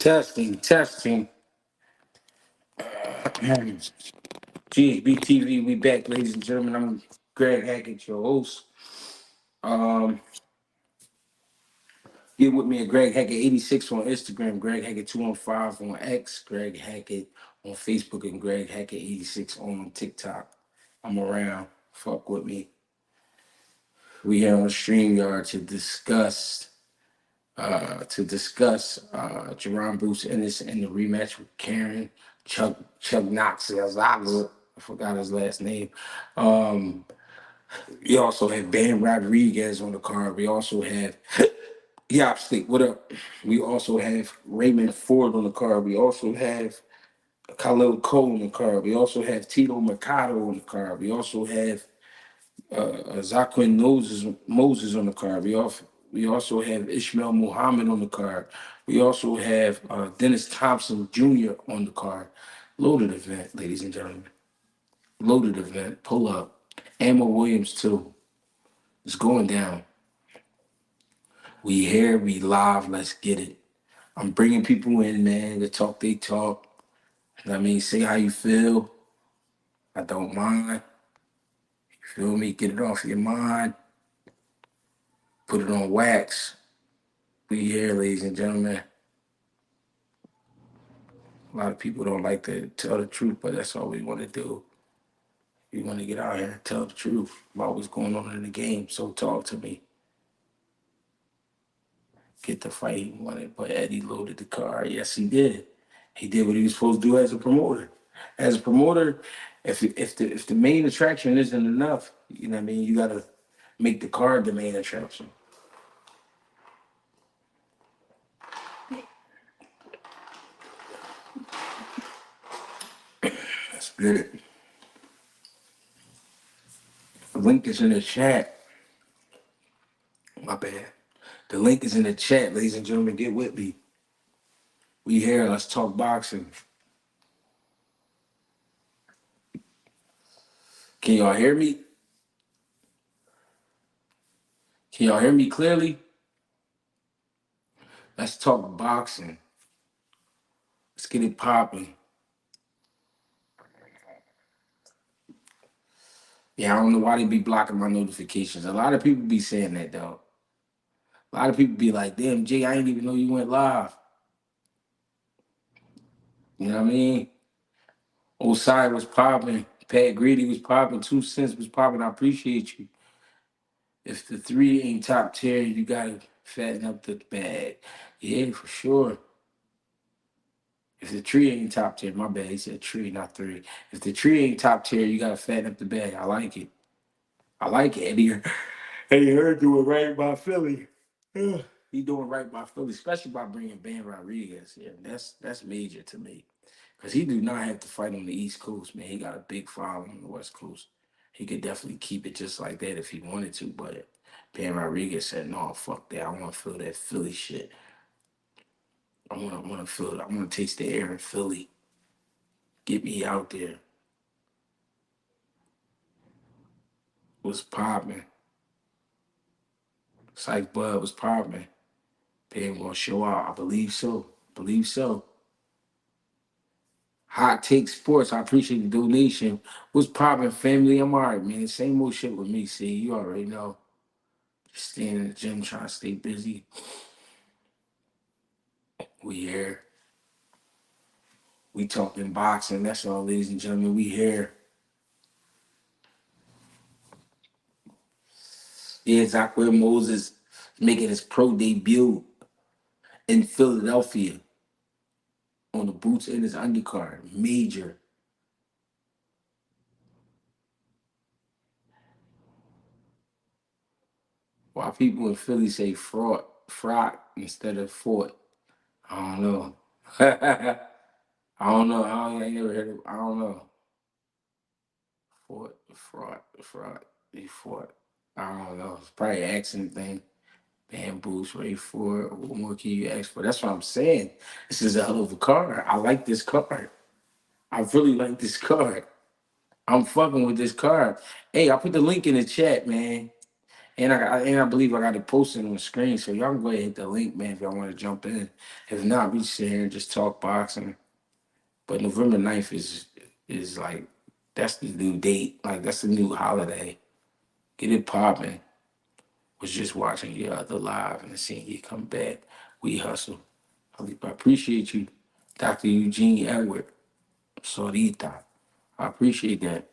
Testing, testing. GHB TV, we back, ladies and gentlemen. I'm Greg Hackett, your host. Um, get with me at Greg Hackett 86 on Instagram, Greg Hackett 215 on X, Greg Hackett on Facebook, and Greg Hackett 86 on TikTok. I'm around. Fuck with me. We here on StreamYard to discuss Jerron Bruce Ennis and the rematch with Karen Chuck Knox. I forgot his last name. Um, we also have Bam Rodriguez on the card. We also have Yop What up? We also have Raymond Ford on the card. We also have Khalil Cole on the card. We also have Tito Mercado on the card. We also have Zaquin Moses on the card. We also have Ishmael Muhammad on the card. We also have Dennis Thompson Jr. on the card. Loaded event, ladies and gentlemen. Loaded event. Pull up. Emma Williams too. It's going down. We here. We live. Let's get it. I'm bringing people in, man, to talk. They talk. I mean, say how you feel. I don't mind. You feel me? Get it off your mind. Put it on wax. We here, ladies and gentlemen. A lot of people don't like to tell the truth, but that's all we want to do. We want to get out here and tell the truth about what's going on in the game. So talk to me. Get the fight he wanted, but Eddie loaded the car. Yes, he did. He did what he was supposed to do as a promoter. As a promoter, if the main attraction isn't enough, you know what I mean, you gotta make the card the main attraction. That's good. The link is in the chat. My bad. The link is in the chat, ladies and gentlemen. Get with me. We here. Let's talk boxing. Can y'all hear me? Can y'all hear me clearly? Let's talk boxing. Let's get it popping. Yeah, I don't know why they be blocking my notifications. A lot of people be saying that though. A lot of people be like, damn, Jay, I didn't even know you went live. You know what I mean? Osai was popping. Pat Grady was popping. 2 Cents was popping. I appreciate you. If the three ain't top tier, you gotta fatten up the bag. Yeah, for sure. If the tree ain't top tier, my bad, he said tree, not three. If the tree ain't top tier, you gotta fatten up the bag. I like it. I like it. Eddie Heard doing right by Philly. Yeah. He doing right by Philly, especially by bringing Ben Rodriguez here. That's major to me. Because he do not have to fight on the East Coast, man. He got a big following on the West Coast. He could definitely keep it just like that if he wanted to, but Ben Rodriguez said, no, fuck that. I want to feel that Philly shit. I want to feel it. I want to taste the air in Philly. Get me out there. Was popping. Psych Bud was popping. Ben gonna show out. I believe so. Believe so. Hot Take Sports. I appreciate the donation. What's popping, family? I'm all right, man. Same old shit with me. See, you already know. Just staying in the gym, trying to stay busy. We here. We talking boxing. That's all, ladies and gentlemen. We here. Yeah, Zaquir Moses making his pro debut in Philadelphia on the boots in his undercard. Major. Why people in Philly say fraud instead of fort? I don't know. I don't know. I ain't never heard of. I don't know. Fraud. They fought. I don't know. It's probably an accent thing. Bamboos, ready for it. What more can you ask for? That's what I'm saying. This is a hell of a card. I like this card. I really like this card. I'm fucking with this card. Hey, I put the link in the chat, man. And I believe I got it posted on the screen, so y'all can go ahead and hit the link, man, if y'all want to jump in. If not, we just sit here and just talk boxing. But November 9th is like that's the new date. Like that's the new holiday. Get it popping. Was just watching your other live and seeing you come back. We hustle. I appreciate you, Dr. Eugene Edward Sorita. I appreciate that.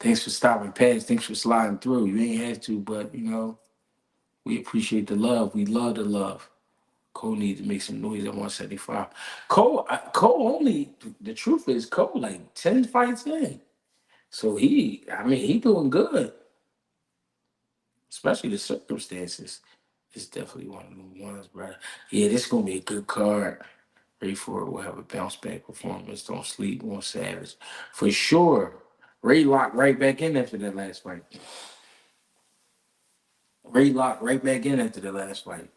Thanks for stopping past. Thanks for sliding through. You ain't had to, but we appreciate the love. We love the love. Cole needs to make some noise at 175. Cole only, the truth is, Cole like 10 fights in. So he doing good, especially the circumstances. It's definitely one of the ones, brother. Yeah, this gonna be a good card. Ready for it. We'll have a bounce back performance. Don't sleep on Savage. For sure. Ray locked right back in after that last fight. Ray locked right back in after the last fight.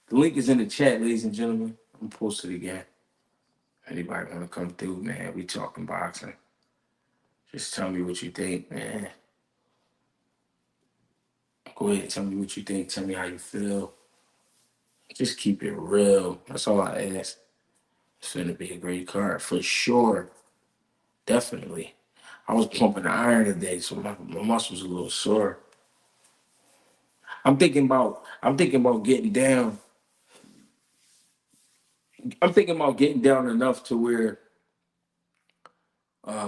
The link is in the chat, ladies and gentlemen. I'm posted again. Anybody want to come through, man? We talking boxing. Just tell me what you think, man. Go ahead, tell me what you think. Tell me how you feel. Just keep it real. That's all I ask. It's gonna be a great card for sure. Definitely. I was pumping the iron today, so my muscles a little sore. I'm thinking about getting down. I'm thinking about getting down enough to where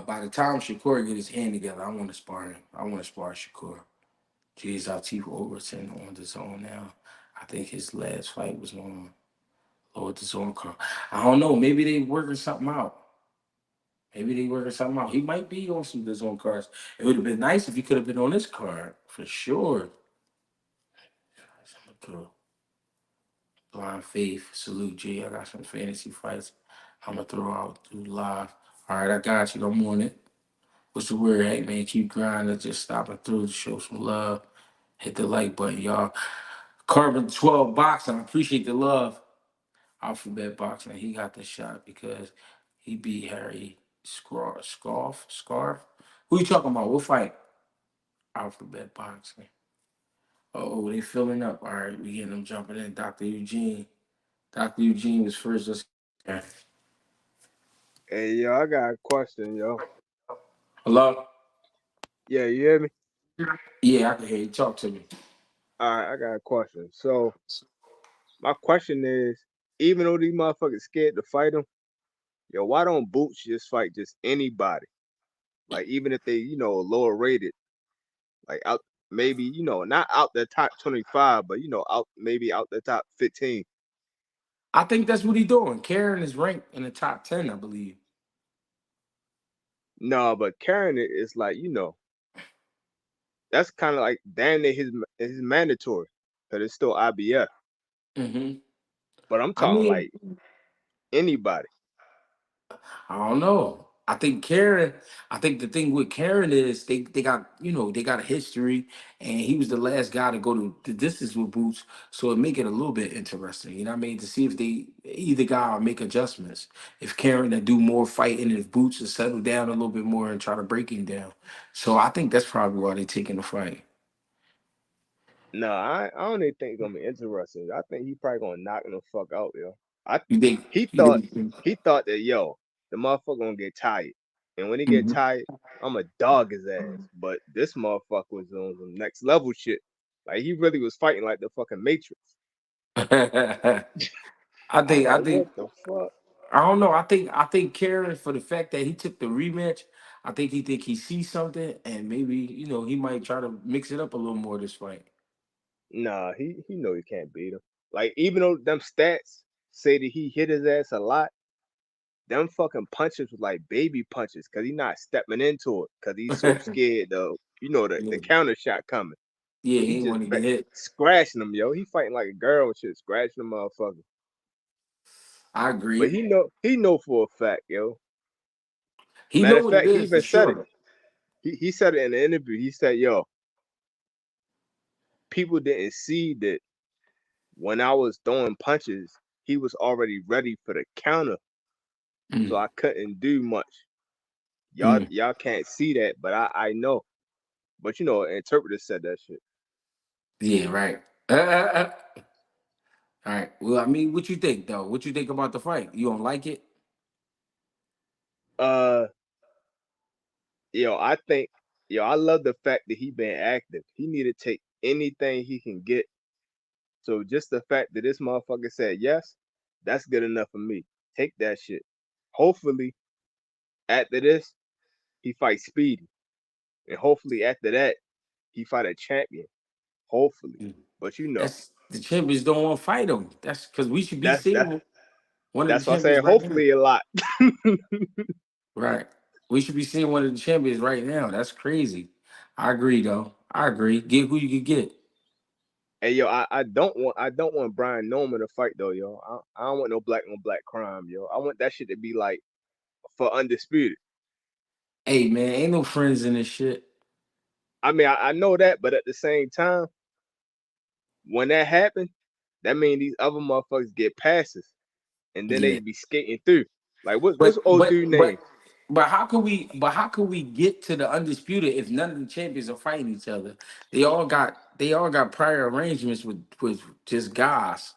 by the time Shakur get his hand together, I want to spar him. I want to spar Shakur. Jeez, Latif Overton on the zone now. I think his last fight was on Lord the Zone card. I don't know. Maybe they working something out. Maybe they working something out. He might be on some of the zone cards. It would have been nice if he could have been on this card for sure. Blind Faith, salute G. I got some fantasy fights. I'm gonna throw out through live. All right, I got you. I'm on it. What's the word? Hey man, keep grinding. Just stopping through to show some love. Hit the like button, y'all. Carbon 12 boxing. I appreciate the love. Alphabet boxing. He got the shot because he beat Harry Scarf. Who you talking about? What fight? Alphabet boxing. Oh, they filling up. All right, we getting them jumping in. Dr. Eugene. Dr. Eugene was first. Yeah. Hey, yo, I got a question, yo. Hello? Yeah, you hear me? Yeah, I can hear you. Talk to me. All right, I got a question. So, my question is, even though these motherfuckers scared to fight him, yo, why don't Boots just fight just anybody? Like, even if they, lower rated, like out, maybe, not out the top 25, but, out, maybe out the top 15. I think that's what he's doing. Karen is ranked in the top 10, I believe. No, but carrying it is like, that's kind of like damn near his mandatory, because it's still IBF. Hmm. But I'm I talking mean, like anybody. I don't know. I think the thing with Karen is they got, they got a history and he was the last guy to go to the distance with Boots. So it make it a little bit interesting. You know what I mean? To see if they either guy or make adjustments. If Karen to do more fighting, if Boots to settle down a little bit more and try to break him down. So I think that's probably why they taking the fight. No, I don't even think it's gonna be interesting. I think he probably gonna knock him the fuck out, yo. I You think he you thought think he thought that the motherfucker gonna get tired, and when he get Mhm. tired, I'ma dog his ass. But this motherfucker was on some next level shit. Like he really was fighting like the fucking Matrix. I I was think I like, think what the fuck? I don't know. I think Karen for the fact that he took the rematch, I think he sees something and maybe he might try to mix it up a little more this fight. Nah, he know he can't beat him. Like even though them stats say that he hit his ass a lot, them fucking punches was like baby punches because he not stepping into it because he's so scared of the Yeah, counter shot coming. yeah, So he he ain't just want to get hit. scratching them, yo. He fighting like a girl and shit, scratching the motherfucker. I But agree. he know for a fact, yo. He Matter know of what it fact, he is for even said it. sure. He said it in the interview. He said, yo, people didn't see that when I was throwing punches, he was already ready for the counter. So Mm, I couldn't do much. Y'all mm. y'all can't see that, but I know. But you know, an interpreter said that shit. Yeah, right. All right. Well, I mean, what you think though? What you think about the fight? You don't like it? Uh, I think, I love the fact that he been active. He need to take anything he can get. So just the fact that this motherfucker said yes, that's good enough for me. Take that shit. Hopefully, after this, he fights Speedy, and hopefully after that, he fight a champion. Hopefully, Mm. but That's the champions don't want to fight him. That's because we should be that's that's seeing one of the that's why I champions say right now. hopefully a lot. Right. We should be seeing one of the champions right now. That's crazy. I agree though. I agree. Get who you can get. Hey yo, I don't want Brian Norman to fight though, yo. I don't want no black on black crime, yo. I want that shit to be like for undisputed. Hey man, ain't no friends in this shit. I mean, I know that, but at the same time, when that happens, that means these other motherfuckers get passes, and then Yeah. they be skating through. Like what's But old but dude but name? but how can we get to the undisputed if none of the champions are fighting each other? They all got prior arrangements with just guys.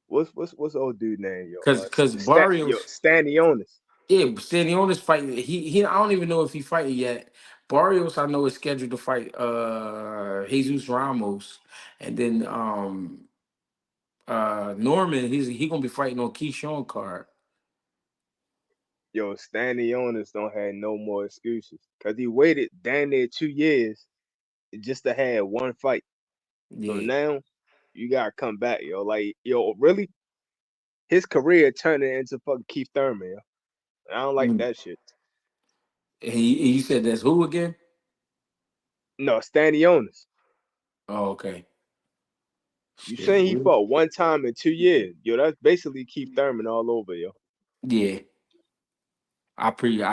What's old dude name, yo? Cause Barrios, Stanionis. yeah, Stanionis fighting. He I don't even know if he fighting yet. Barrios I know is scheduled to fight Jesus Ramos, and then Norman he gonna be fighting on Keyshawn card. Yo, Stanionis don't have no more excuses because he waited damn near 2 years just to have one fight. So Yeah. now you gotta come back, yo. Like, yo, really, his career turning into fucking Keith Thurman, yo. I don't like Mm. that shit. And you said that's who again? No, Stanionis. Oh, okay. You Shit. saying he fought one time in 2 years? Yo, that's basically Keith Thurman all over, yo. Yeah. I pre Keith,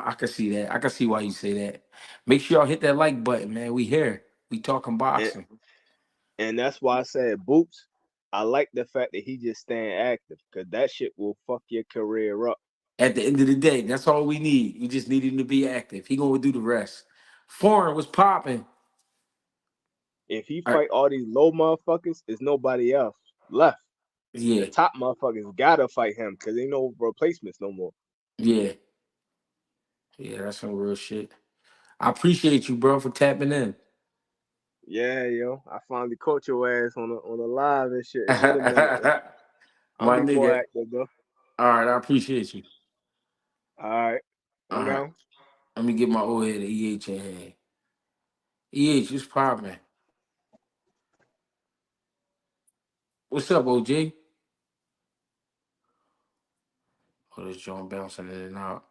I can see that. I can see why you say that. Make sure y'all hit that like button, man. We here. We talking and, boxing. and that's why I said Boots. I like the fact that he just staying active because that shit will fuck your career up. At the end of the day, that's all we need. We just need him to be active. He gonna do the rest. Foreign was popping. If he All right. fight all these low motherfuckers, there's nobody else left. The Yeah, top motherfuckers gotta fight him because ain't no replacements no more. yeah, yeah. That's some real shit. I appreciate you, bro, for tapping in. Yeah, yo, I finally caught your ass on the live and shit. It's been a minute, yo. My I'll be more nigga. active though. All right, I appreciate you. All right, All hang right. on. Let me get my old head of EH in here. EH, what's popping? What's up, OJ? Oh, this joint bouncing in and out.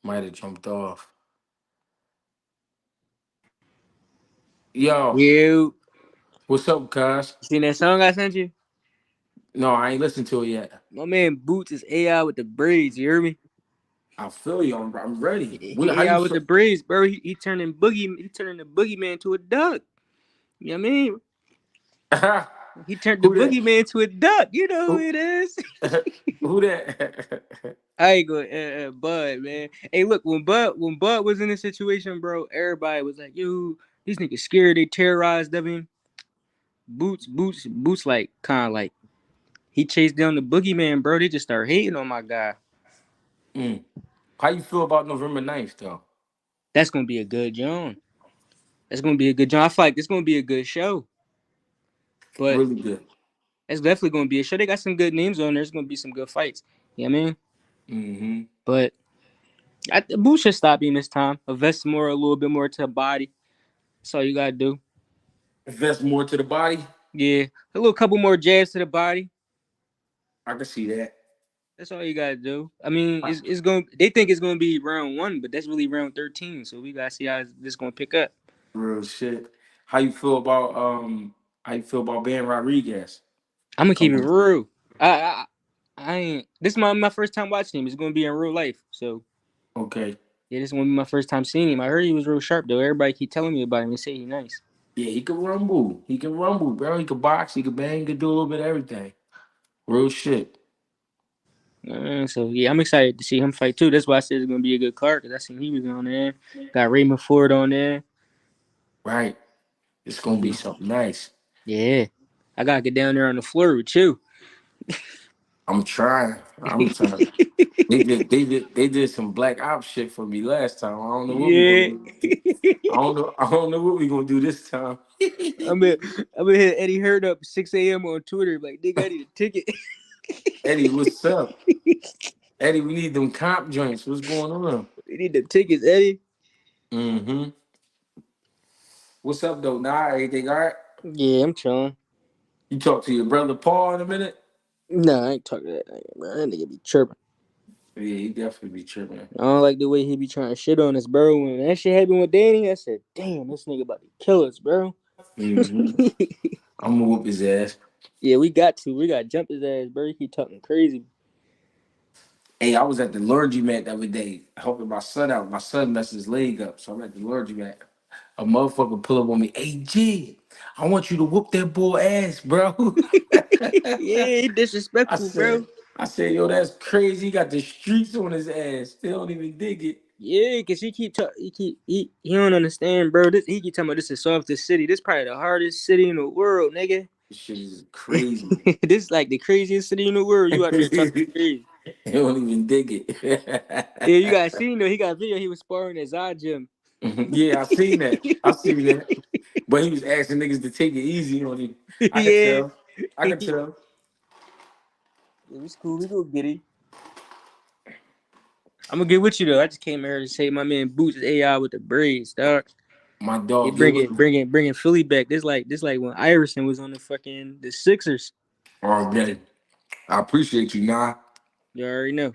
Might have jumped off. Yo, You what's up, cuz? seen that song I sent you? No, I ain't listened to it yet. My man Boots is AI with the braids. You hear me? I feel you. I'm ready. How He you AI with feel? the braids, bro. He turning the boogeyman to a duck. You know what I mean? He turned the Who that? boogeyman to a duck. You know who Who, it is? who that? I ain't going Bud, man. Hey, look, when Bud was in this situation, bro, everybody was like, "Yo, these niggas scared. They terrorized them." Boots, like kind of like he chased down the boogeyman, bro. They just start hating on my guy. Mm. How you feel about November 9th, though? That's gonna be a good John. That's gonna be a good John. I feel like it's gonna be a good show, but Really good. it's definitely gonna be a show. They got some good names on there. There's gonna be some good fights. You know what I mean? Mm-hmm. But Boo should stop him this time. Invest more, a little bit more to the body. That's all you gotta do. Invest more to the body. Yeah, a little couple more jabs to the body. I can see that. That's all you gotta do. I mean, it's going. They think it's gonna be round one, but that's really round 13. So we gotta see how this gonna pick up. Real shit. How you feel about How you feel about Ben Rodriguez? I'm gonna keep Come it on. real. I ain't. This is my first time watching him. It's gonna be in real life. So Okay. yeah, this is gonna be my first time seeing him. I heard he was real sharp though. Everybody keep telling me about him. They say he nice. Yeah, he can rumble. He can rumble, bro. He can box. He can bang. He can do a little bit of everything. Real shit. So yeah, I'm excited to see him fight too. That's why I said it's gonna be a good card because I seen he was on there. Got Raymond Ford on there. Right. It's gonna be something nice. Yeah, I gotta get down there on the floor with you. I'm trying. I'm trying. They did some black ops shit for me last time. I don't know what we gonna Yeah. do. I don't know what we gonna do this time. I'm gonna I'm gonna hit Eddie Heard up 6 a.m. on Twitter like nigga I need a ticket. Eddie, what's up? Eddie, we need them comp joints. What's going on? We need the tickets, Eddie. Mm-hmm. What's up though? Nah, everything all right? Yeah, I'm chilling. You talk to your brother Paul in a minute? Nah, I ain't talking to that nigga, bro. That nigga be chirping. Yeah, he definitely be tripping. I don't like the way he be trying to shit on us, bro. When that shit happened with Danny, I said, damn, this nigga about to kill us, bro. Mm-hmm. I'm gonna whoop his ass. Yeah, we got to. We got to jump his ass, bro. He keep talking crazy. Hey, I was at the laundromat the other day helping my son out. My son messed his leg up, so I'm at the laundromat. A motherfucker pull up on me. Hey, G, I want you to whoop that boy ass, bro. Yeah, he I disrespectful, said, bro. I said, yo, that's crazy. He got the streets on his ass. They don't even dig it. Yeah, cause he don't understand, bro. He keep talking about this is softest city. This probably the hardest city in the world, nigga. This shit is crazy. This like the craziest city in the world. You out there talking crazy. They don't even dig it. Yeah, you gotta see though. He got a video. He was sparring at Zod gym. Yeah, I seen that. I seen that. But he was asking niggas to take it easy on him. I could Yeah. tell. I could tell. It was cool. We go get it. I'm gonna get with you though. I just came here to say my man Boots is AI with the braids, dog. My They dog, get bring with it, me bringing Philly back. This like when Iverson was on the fucking the Sixers. all day. I appreciate you, nah. You already know.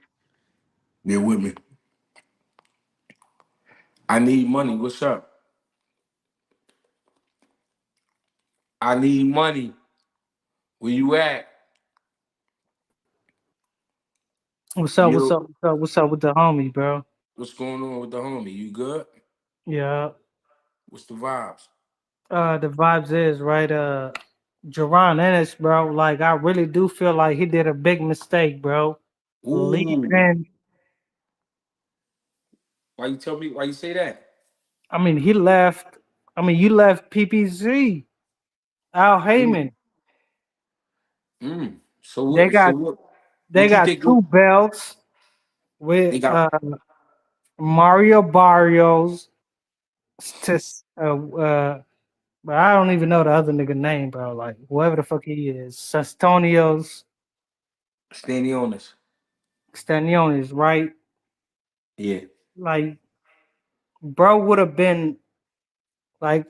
Get with me. I need money. What's up? I need money. Where you at? What's up? What's You. up? What's up? What's up with the homie, bro? What's going on with the homie? You good? Yeah. What's the vibes? The vibes is right. Jerron Ennis, bro. Like, I really do feel like he did a big mistake, bro. Ooh. Leaving. Why you tell me? Why you say that? I mean, he left. I mean, you left PPZ. Al Mm. Heyman. Mm. So They what? So got what? they What you got think? two belts with They got Mario Barrios. To, but I don't even know the other nigga name, bro. Like whoever the fuck he is, Sestonios standing on this. Stanionis, right? Yeah. Like, bro would have been like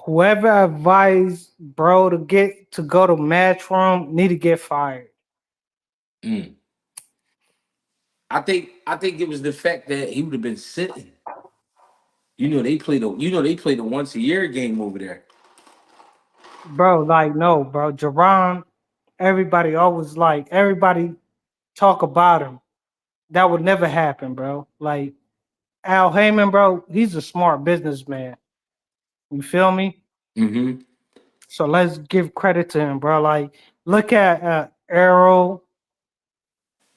whoever advised bro to get to go to match room need to get fired. Mm. I think it was the fact that he would have been sitting. They play the once a year game over there. Bro, like no, bro. Jerron, everybody always like everybody talk about him. That would never happen, bro. Like Al Heyman, bro, he's a smart businessman. You feel me? Mm-hmm. So let's give credit to him, bro. Like, look at Errol,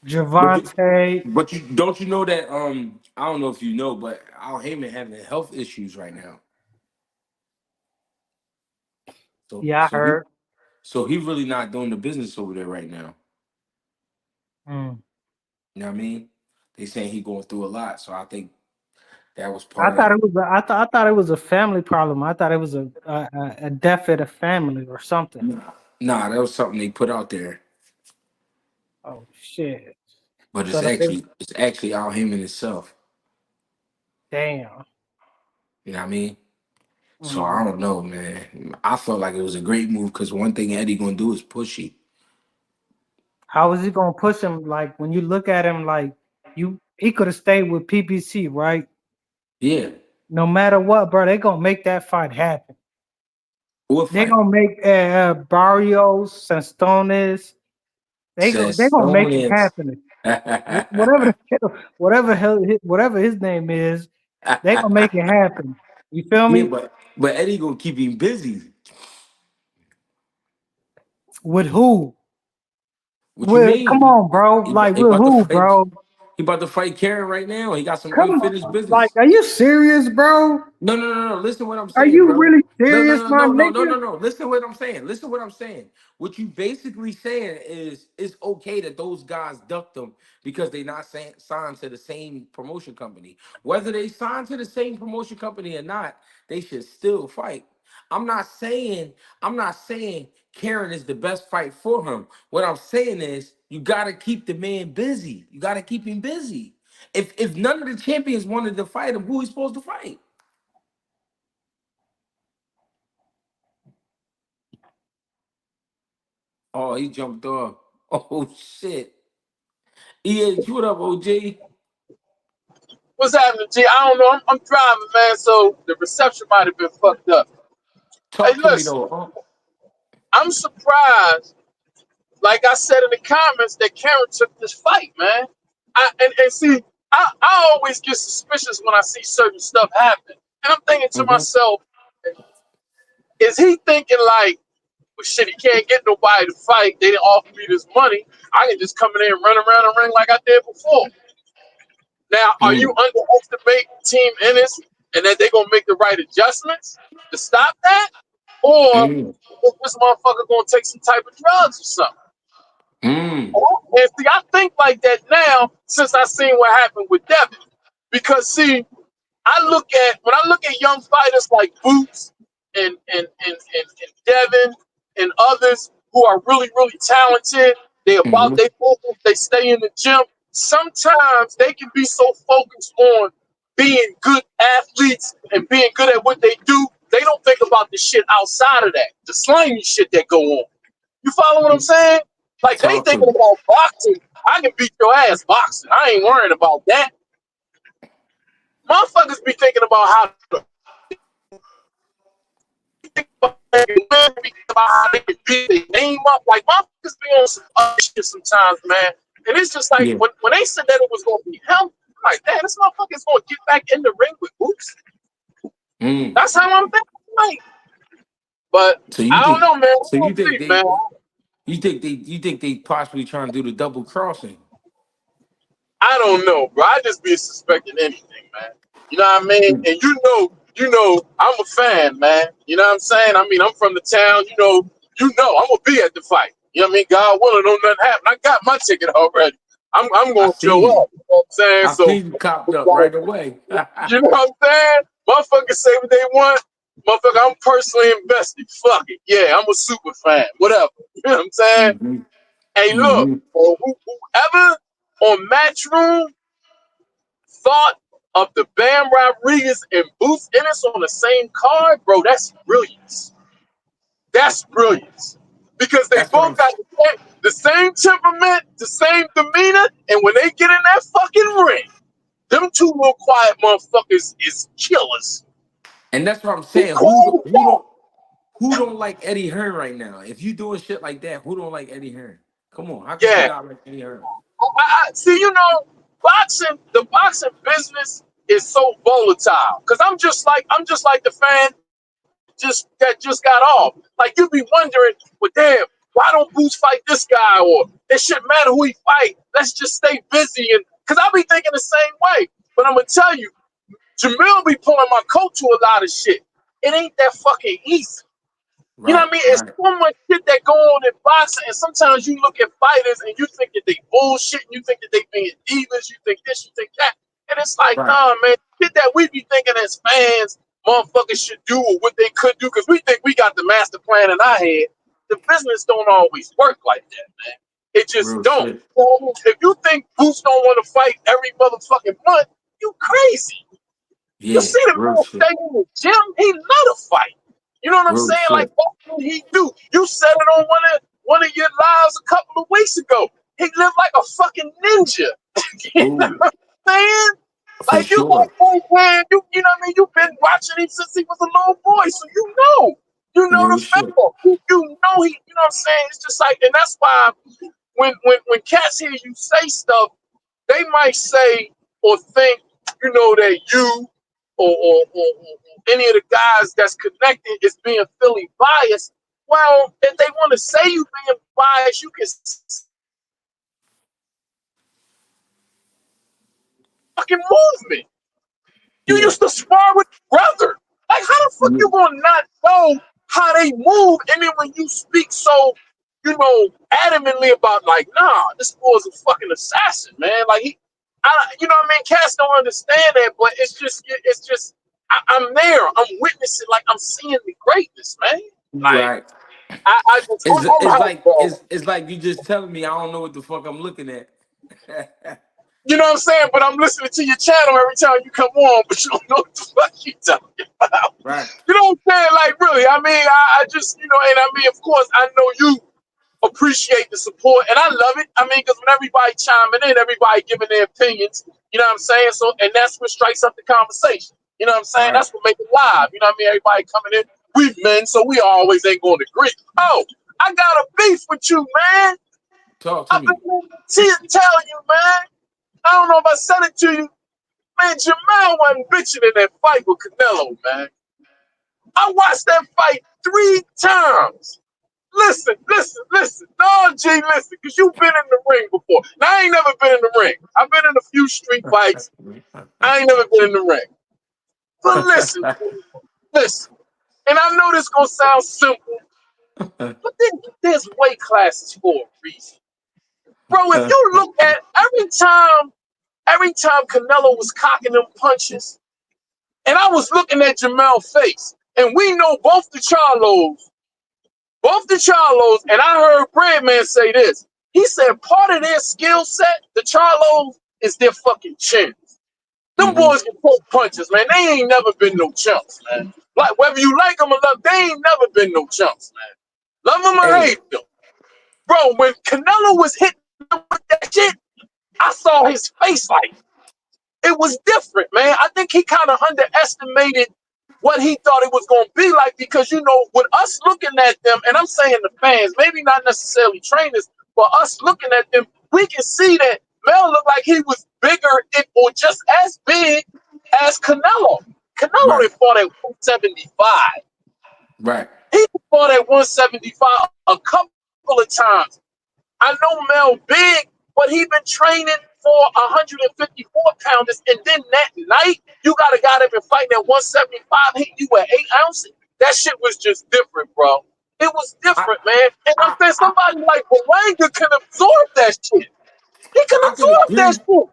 But you, Javante. but you don't you know that I don't know if you know, but Al Heyman having health issues right now. So Yeah, I so he heard. so he really not doing the business over there right now. Mm. You know what I mean? They saying he going through a lot, so I think that was I part of thought it. it was. I thought it was a family problem. I thought it was a death at a family or something. Nah, that was something they put out there, Oh shit! but So it's that is actually it's actually Al Heyman itself. damn. You know what I mean? So I Mm. don't know, man. I felt like it was a great move because one thing Eddie gonna do is push you. How is he gonna push him? Like when you look at him, like he could have stayed with PPC, right? Yeah. No matter what, bro, they gonna make that fight happen. What They fight? gonna make Barrios, Sanstones. They Says gonna make it Stoneheads. happen. Whatever whatever his name is, they gonna make it happen. You feel Yeah, me? but Eddie gonna keep him busy. With who? What you With come mean? on, bro. Like He with about to who, fight. bro? He about to fight Karen right now. He got some Come unfinished on. Like, business. are you serious, bro? No, no, no, no. Listen to what I'm Are saying, you bro. really No, serious, no, no, my no, no, no, nigga? no, no. Listen to what I'm saying. Listen to what I'm saying. What you basically saying is it's okay that those guys duck them because they not signed to the same promotion company. Whether they signed to the same promotion company or not, they should still fight. I'm not saying I'm not saying Karen is the best fight for him. What I'm saying is you gotta keep the man busy. You gotta keep him busy. If none of the champions wanted to fight him, who he supposed to fight? Oh, he jumped off. Oh shit. What up, OG? What's happening, G? I don't know. I'm driving, man, so the reception might have been fucked up. Hey, Talk to me listen, though. I'm surprised, like I said in the comments, that Karen took this fight, man. And see, I always get suspicious when I see certain stuff happen. And I'm thinking to Mm-hmm. myself, is he thinking like, well, shit, he can't get nobody to fight. They didn't offer me this money. I can just come in there and run around the ring like I did before. Now, are you Mm, underestimating Team Ennis and that they're gonna make the right adjustments to stop that? Or mm, is this motherfucker gonna take some type of drugs or something? mm, And see, I think like that now since I seen what happened with Devin. Because see, when I look at young fighters like Boots and Devin and others who are really, really talented, they about mm-hmm. their business, they stay in the gym. Sometimes they can be so focused on being good athletes and being good at what they do, they don't think about the shit outside of that, the slimy shit that go on. You follow what I'm saying? Like they Talk to thinking me. about boxing. I can beat your ass boxing. I ain't worrying about that. Motherfuckers be thinking about how to about how they can beat their name up. Like motherfuckers be on some other shit sometimes, man. And it's just like Yeah. when they said that it was gonna be him, I'm like, damn, this motherfucker's gonna get back in the ring with Boots. Mm. That's how I'm thinking. Like, but So you I don't think know, man. so We'll you think see, man. they possibly trying to do the double crossing? I don't know, bro. I just be suspecting anything, man. You know what I mean? And I'm a fan, man. You know what I'm saying? I mean, I'm from the town. I'm gonna be at the fight. You know what I mean? God willing, don't nothing happen. I got my ticket already. I'm I gonna show see you. up. You know what I'm saying? I So, see you copped up right away. you know what I'm saying? Motherfuckers say what they want. Motherfucker, I'm personally invested. Fuck it. Yeah, I'm a super fan. Whatever. You know what I'm saying? Mm-hmm. Hey, look, Mm-hmm. whoever on Matchroom thought of the Bam Rodriguez and Boots Ennis on the same card, bro, that's brilliance. That's brilliance. Because they That's what I'm both got the same temperament, the same demeanor, and when they get in that fucking ring, them two little quiet motherfuckers is killers. and that's what I'm They saying. quiet as fuck. Who don't like Eddie Hearn right now? If you doing shit like that, who don't like Eddie Hearn? Come on, how could you Yeah. not like Eddie Hearn? See, the boxing business is so volatile. Cause I'm just like the fan that just got off. Like you be wondering, well, damn, why don't Boots fight this guy? Or it shouldn't matter who he fight. Let's just stay busy. And cause I be thinking the same way. But I'm gonna tell you, Jamil be pulling my coat to a lot of shit. It ain't that fucking easy. You know what Right, I mean? It's right, so much shit that go on in boxing, and sometimes you look at fighters and you think that they bullshit, and you think that they being divas, you think this, you think that, and it's like, right, nah, man, shit that we be thinking as fans, motherfuckers should do or what they could do, because we think we got the master plan in our head. The business don't always work like that, man. It just real don't. shit. You know what I mean? If you think Boots don't want to fight every motherfucking month, you crazy. You Yeah, see the real man shit. stay in the gym, he love to fight. You know what I'm Real saying? Like shit. what would he do? You said it on one of your lives a couple of weeks ago. He lived like a fucking ninja. You know Ooh, what I'm saying? for Like you sure. like, hey man, you know what I mean? You've been watching him since he was a little boy, so you know Real the shit. film. You know you know what I'm saying? It's just like, and that's why when cats hear you say stuff, they might say or think, that you or any of the guys that's connected is being Philly biased. Well, if they want to say you being biased, you can say fucking movement. You Yeah. used to spar with brother. Like, how the fuck Yeah. you gonna not know how they move? And then when you speak so, adamantly about like, nah, this boy's a fucking assassin, man. Like you know what I mean? Cats don't understand that, but it's just, I'm there. I'm witnessing, like I'm seeing the greatness, man. Like Right. I just, It's I'm it's out, like bro. it's like you just telling me I don't know what the fuck I'm looking at. You know what I'm saying? But I'm listening to your channel every time you come on, but you don't know what the fuck you talking about. Right. You know what I'm saying? Like, really, I mean, I just, and I mean, of course, I know you appreciate the support, and I love it. I mean, because when everybody chiming in, everybody giving their opinions, you know what I'm saying? So, and that's what strikes up the conversation. You know what I'm saying? Right. That's what makes it live. You know what I mean? Everybody coming in, we men, so we always ain't going to agree. Oh, I got a beef with you, man. Talk to I've been me. meaning to tell you, man. I don't know if I said it to you. Man, Jamal wasn't bitching in that fight with Canelo, man. I watched that fight 3 times. Listen. No, G, listen, because you've been in the ring before. Now, I ain't never been in the ring. I've been in a few street fights. I ain't never been in the ring. But listen. And I know this going to sound simple, but there's weight classes for a reason. Bro, if you look at every time Canelo was cocking them punches, and I was looking at Jamal's face, and we know both the Charlos, and I heard Breadman say this. He said part of their skill set, the Charlos, is their fucking chins. Them Hmm. boys can pull punches, man. They ain't never been no chumps, man. Like, whether you like them or not, they ain't never been no chumps, man. Love them or Hey, hate them. Bro, when Canelo was hitting them with that shit, I saw his face like, it was different, man. I think he kind of underestimated what he thought it was going to be like because, with us looking at them, and I'm saying the fans, maybe not necessarily trainers, but us looking at them, we can see that Mel looked like he was bigger or just as big as Canelo. Canelo right, did fought at 175. right. He fought at 175 a couple of times. I know Mel big, but he been training for 154 pounders, and then that night you got a guy that been fighting at 175, hitting you at 8 ounces. That shit was just different, bro. It was I, different, man. And I'm I, saying I, somebody like Berlanga can absorb that shit. He can I could absorb that agree. shit.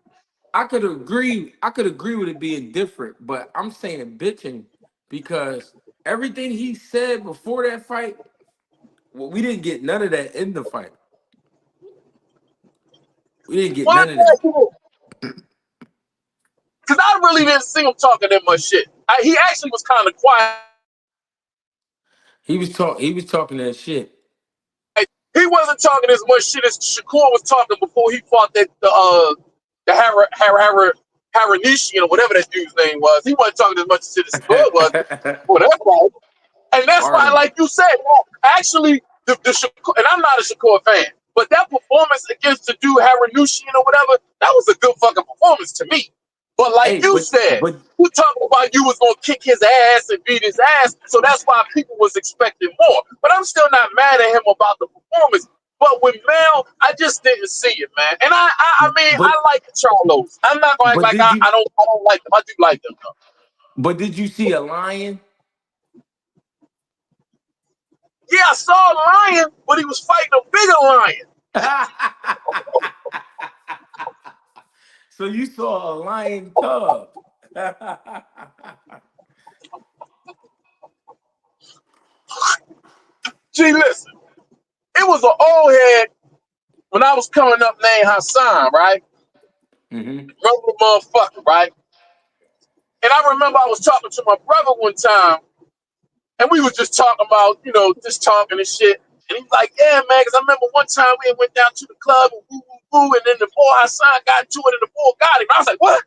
I could agree. I could agree with it being different, but I'm saying bitching because everything he said before that fight, well, we didn't get none of that in the fight. We didn't get Why none of that. because I really didn't see him talking that much shit. He actually was kind of quiet. He was talk. He was talking that shit. He wasn't talking as much shit as Shakur was talking before he fought the Haranishian or whatever that dude's name was. He wasn't talking as much shit as Shakur was for that fight. And that's why, Artem. like you said, actually, the Shakur, and I'm not a Shakur fan, but that performance against the dude Haranushian or whatever, that was a good fucking performance to me. But like Hey, you but said, but you talking about you was gonna kick his ass and beat his ass, so that's why people was expecting more. But I'm still not mad at him about the performance. But with Mel, I just didn't see it, man. And I mean, but I like the Charlos. I'm not gonna act but like did you I don't like them. I do like them though. but did you see a lion? Yeah, I saw a lion, but he was fighting a bigger lion. So you saw a lion cub. Gee, listen, it was an old head when I was coming up named Hassan, right? Hmm. Regular motherfucker, right? And I remember I was talking to my brother one time, and we was just talking about, just talking and shit. And he's like, yeah, man, because I remember one time we went down to the club and woo, woo, woo, and then the boy Hassan got into it and the bull got him. I was like, what?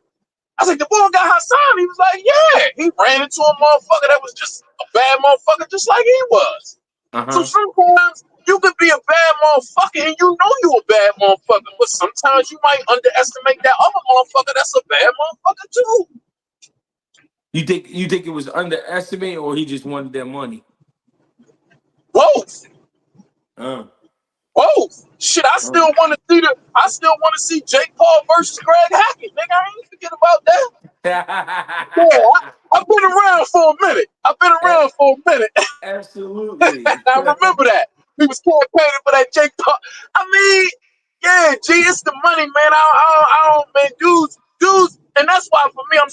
I was like, the bull got Hassan. He was like, yeah. He ran into a motherfucker that was just a bad motherfucker just like he was. So Uh-huh. sometimes you could be a bad motherfucker and you know you a bad motherfucker, but sometimes you might underestimate that other motherfucker that's a bad motherfucker too. You think it was underestimated or he just wanted their money? Both. Uh. Both. Shit, I still want to see Jake Paul versus Greg Hackett. Nigga, I ain't forget about that. Yeah, I've been around for a minute. Absolutely. I remember that. He was campaigning for that Jake Paul. I mean, yeah, gee, it's the money, man. I don't, man, dudes, and that's why for me, I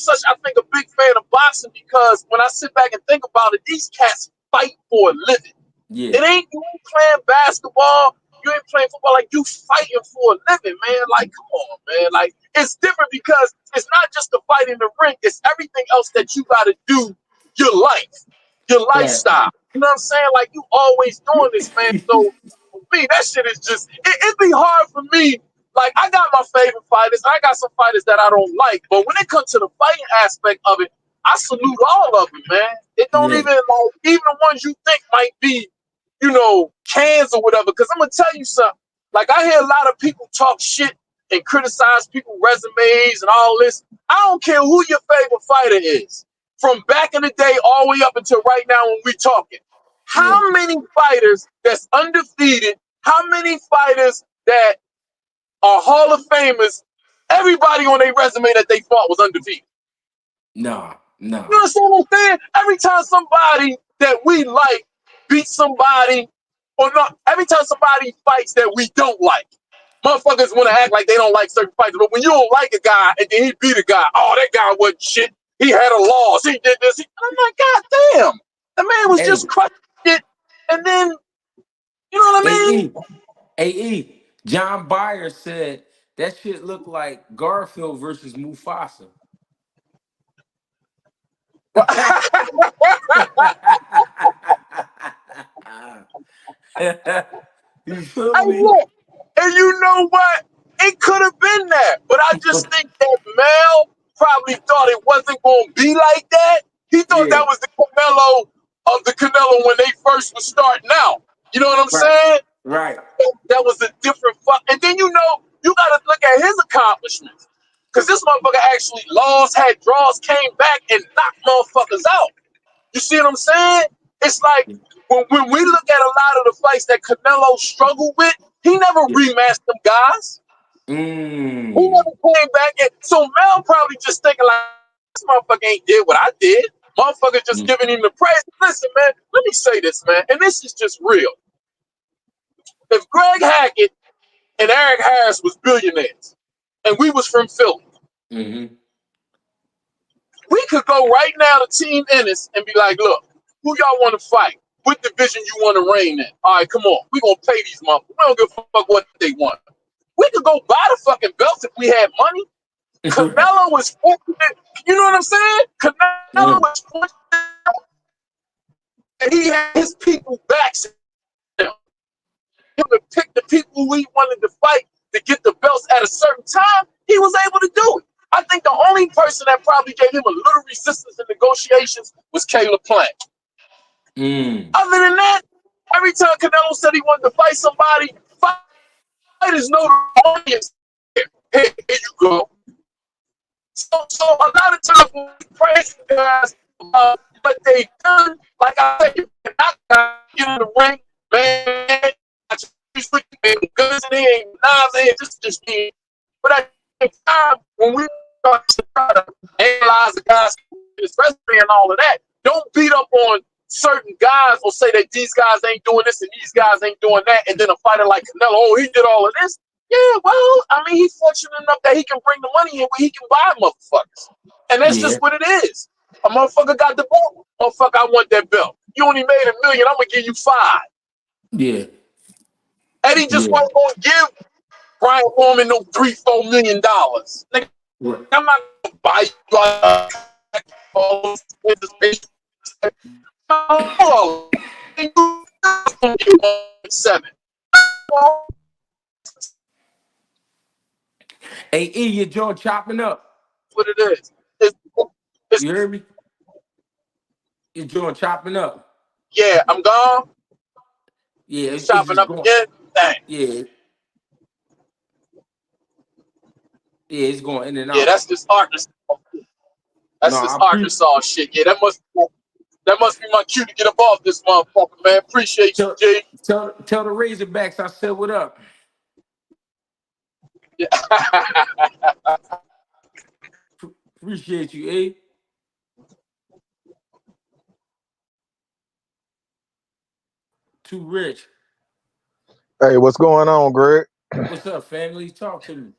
think, a big fan of boxing, because when I sit back and think about it, these cats fight for a living. Yeah. You ain't playing basketball, you ain't playing football, like you fighting for a living, man. Like, come on, man. Like, it's different because it's not just the fight in the ring, it's everything else that you gotta do, your life, your Right. lifestyle. You know what I'm saying? Like, you always doing this, man. So for me, that shit is just it'd be hard for me. Like, I got my favorite fighters, I got some fighters that I don't like, but when it comes to the fighting aspect of it, I salute all of them, man. It don't Yeah. even, like, even the ones you think might be, cans or whatever. Because I'm gonna tell you something. Like, I hear a lot of people talk shit and criticize people's resumes and all this. I don't care who your favorite fighter is, from back in the day all the way up until right now when we talking. Yeah. How many fighters that's undefeated? How many fighters that are Hall of Famers? Everybody on their resume that they fought was undefeated. No. You understand what I'm saying? Every time somebody that we like beats somebody, or not, every time somebody fights that we don't like, motherfuckers want to act like they don't like certain fights. But when you don't like a guy and then he beat a guy, oh, that guy wasn't shit. He had a loss. He did this. I'm like, God damn. The man was Hey. just crushing it. And then, you know what I mean? AE. AE. John Byer said that shit looked like Garfield versus Mufasa. You feel I me? look, and you know what? It could have been that, but I just think that Mel probably thought it wasn't going to be like that. He thought Yeah. that was the Canelo of the Canelo when they first were starting out. You know what I'm Right. saying? Right. That was a different fuck. And then you got to look at his accomplishments, because this motherfucker actually lost, had draws, came back, and knocked motherfuckers out. You see what I'm saying? It's like when we look at a lot of the fights that Canelo struggled with, he never Yeah. rematched them guys. He Mm. never came back. So Mel probably just thinking like, this motherfucker ain't did what I did. Motherfucker just Mm. giving him the praise. Listen, man, let me say this, man, and this is just real. If Greg Hackett and Eric Harris was billionaires, and we was from Philly, Mm-hmm. we could go right now to Team Ennis and be like, look, who y'all want to fight? What division you want to reign in? All right, come on. We going to pay these motherfuckers. We don't give a fuck what they want. We could go buy the fucking belts if we had money. Right. Canelo was fortunate. You know what I'm saying? Canelo Mm. was fortunate, and he had his people back. He would pick the people we wanted to fight to get the belts at a certain time. He was able to do it. I think the only person that probably gave him a little resistance in negotiations was Caleb Plant. Mm. Other than that, every time Canelo said he wanted to fight somebody, fighters know the money is here. Here you go. So a lot of times when we praise guys about what they've done, like I said, you cannot get in the ring, man. Guns in here, knives in here, just me. But at the time, when we start to try to analyze the guys, his resume and all of that, don't beat up on certain guys or say that these guys ain't doing this and these guys ain't doing that, and then a fighter like Canelo, oh, he did all of this. Yeah, well, I mean, he's fortunate enough that he can bring the money in where he can buy motherfuckers. And that's Yeah. just what it is. A motherfucker got the belt. Motherfucker, I want that belt. You only made $1 million, I'm gonna give you 5. Yeah. Eddie just Yeah. wasn't gonna give Brian Foreman no $3-4 million. Nigga, Right. I'm not gonna buy you with this bitch. Oh, you 7. Hey, E, your jaw chopping up. What it is. It's You heard me? Your jaw chopping up. yeah, I'm gone. Yeah, It's it's chopping just up going. again. Dang. Yeah. Yeah, it's going in and Yeah, out. that's this Arkansas. No, That's this I pre Arkansas shit. Yeah, That must be my cue to get up off this motherfucker, man. Appreciate you, Tell, G. tell the Razorbacks I said what up. Appreciate you, eh? Too rich. Hey, what's going on, Greg? What's up, family? Talk to me.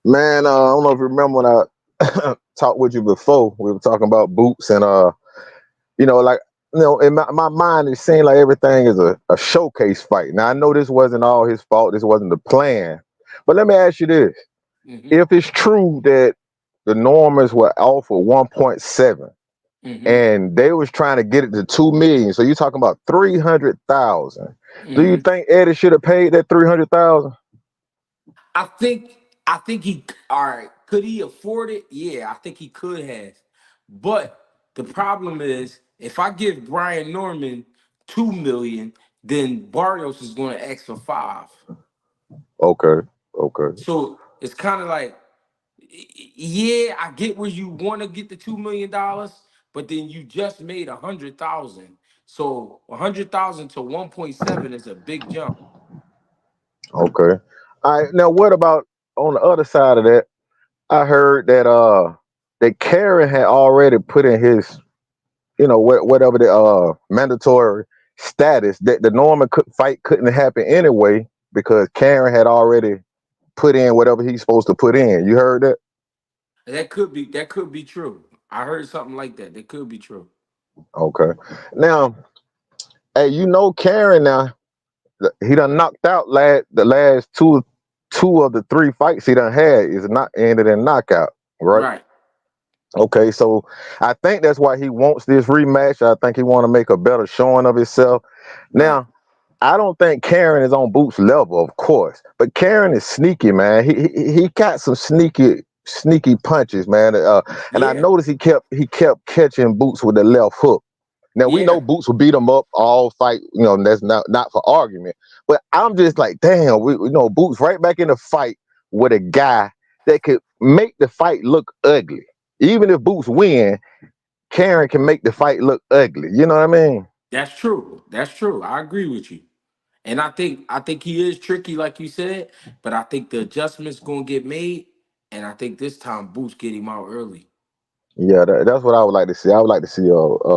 Man, I don't know if you remember when I talked with you before. We were talking about boots and like in my mind, it seemed like everything is a showcase fight. Now I know this wasn't all his fault. This wasn't the plan. But let me ask you this: Mm-hmm. if it's true that the Normans were offered 1.7 Mm-hmm. and they was trying to get it to 2 million, so you're talking about 300,000. Do you Mm-hmm. think Eddie should have paid that 300,000? I think he all right. Could he afford it? Yeah, I think he could have. But the problem is if I give Brian Norman 2 million, then Barrios is going to ask for 5. Okay, okay. So it's kind of like, yeah, I get where you want to get the $2 million, but then you just made 100,000. So 100,000 to 1.7 is a big jump. Okay. All right. Now, what about on the other side of that? I heard that Karen had already put in his, whatever the mandatory status that the Norman fight couldn't happen anyway because Karen had already put in whatever he's supposed to put in. You heard that? That could be true. I heard something like that. That could be true. Okay. Now, hey, Karen now. He done knocked out the last two of the three fights he done had is not ended in knockout, right? Right. Okay, so I think that's why he wants this rematch. I think he want to make a better showing of himself. Right. Now, I don't think Karen is on Boots' level, of course, but Karen is sneaky, man. He got some sneaky punches, man. And I Yeah. noticed he kept catching Boots with the left hook. Now we Yeah. know Boots will beat him up all fight, and that's not for argument. But I'm just like, damn, Boots right back in the fight with a guy that could make the fight look ugly. Even if Boots win, Karen can make the fight look ugly. You know what I mean? That's true. That's true. I agree with you. And I think he is tricky, like you said, but I think the adjustments gonna get made, and I think this time Boots get him out early. Yeah, that's what I would like to see. I would like to see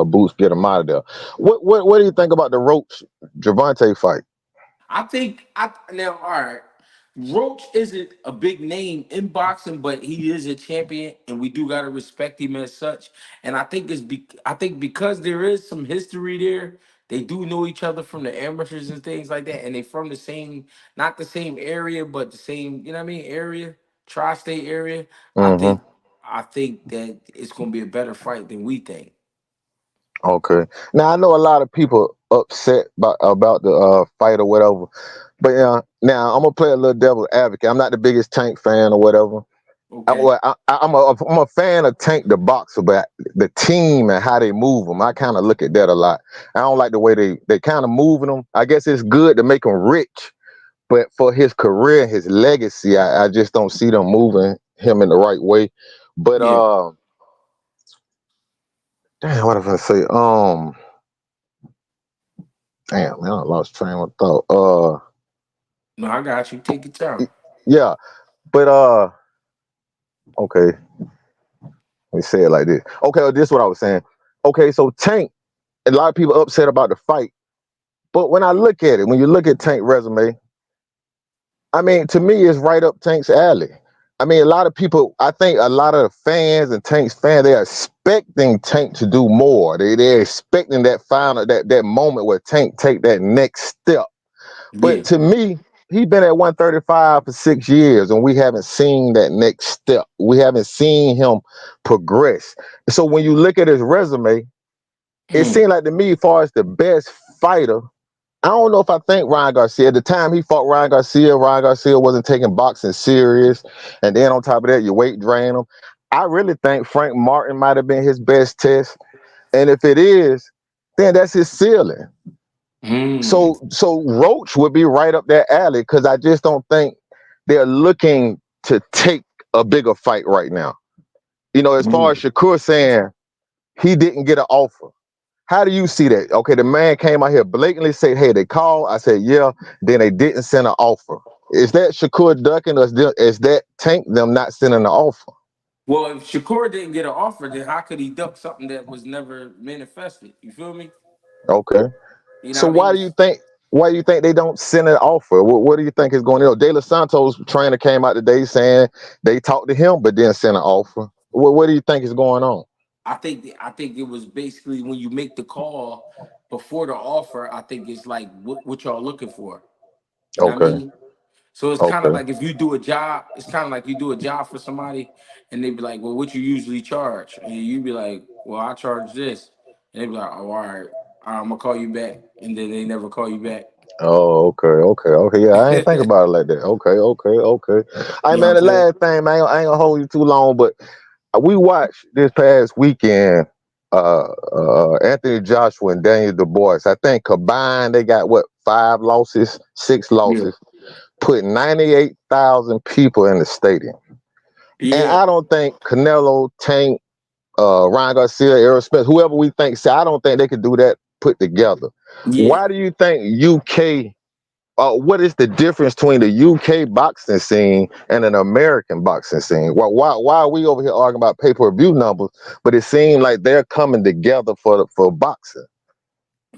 Boots get him out of there. What do you think about the Roach Javante fight? I think I now all right. Roach isn't a big name in boxing, but he is a champion, and we do gotta respect him as such. And I think because there is some history there, they do know each other from the amateurs and things like that, and they from the same, not the same area, but the same, you know what I mean, area, tri-state area. I Hmm. think I think that it's gonna be a better fight than we think. Okay. Now I know a lot of people upset about the fight or whatever, but now I'm gonna play a little devil advocate. I'm not the biggest Tank fan or whatever. Okay. I'm a fan of Tank the boxer, but the team and how they move them, I kind of look at that a lot. I don't like the way they kind of moving them. I guess it's good to make him rich, but for his career, his legacy, I just don't see them moving him in the right way. But Yeah. damn, what if I say? Damn, man, I lost train of thought. No, I got you. Take your time. Yeah, but okay, let me say it like this. Okay, this is what I was saying. Okay, so Tank, a lot of people upset about the fight, but when I look at it, when you look at Tank resume, I mean, to me, it's right up Tank's alley. I mean, a lot of people, I think a lot of the fans and Tank's fans, they're expecting Tank to do more. They're expecting that final, that moment where Tank take that next step. Yeah. But to me, he's been at 135 for 6 years, and we haven't seen that next step. We haven't seen him progress. So when you look at his resume, it Mm. seemed like to me, as far as the best fighter, I don't know if I think Ryan Garcia. At the time he fought Ryan Garcia wasn't taking boxing serious. And then on top of that, you weight drain him. I really think Frank Martin might have been his best test. And if it is, then that's his ceiling. Mm. So Roach would be right up that alley because I just don't think they're looking to take a bigger fight right now. As far as Mm. Shakur saying he didn't get an offer. How do you see that? Okay, the man came out here blatantly said, "Hey, they called." I said, "Yeah." Then they didn't send an offer. Is that Shakur ducking us? Is that Tank them not sending an offer? Well, if Shakur didn't get an offer, then how could he duck something that was never manifested? You feel me? Okay. You know So what I why mean? do you think? Why do you think they don't send an offer? What do you think is going on? De Los Santos trainer came out today saying they talked to him but didn't send an offer. What do you think is going on? I think it was basically when you make the call before the offer. I think it's like what y'all looking for. You know what I Okay. mean? So it's kind of Okay. like if you do a job, it's kind of like you do a job for somebody, and they be like, "Well, what you usually charge?" And you be like, "Well, I charge this," and they be like, "Oh, all right, I'm gonna call you back," and then they never call you back. Oh, okay, okay, okay. Yeah, I ain't think about it like that. Okay, okay, okay. Hey, You know what man, I'm the saying? last thing, man, I ain't gonna hold you too long, but we watched this past weekend Anthony Joshua and Daniel Du Bois. I think combined they got what, 5 losses, six Yeah, losses, put 98,000 people in the stadium. And yeah, I don't think Canelo, Tank, Ryan Garcia, Errol Spence, whoever we think, say, I don't think they could do that put together. yeah. Why do you think UK? What is the difference between the UK boxing scene and an American boxing scene? Why are we over here arguing about pay-per-view numbers, but it seems like they're coming together for boxing?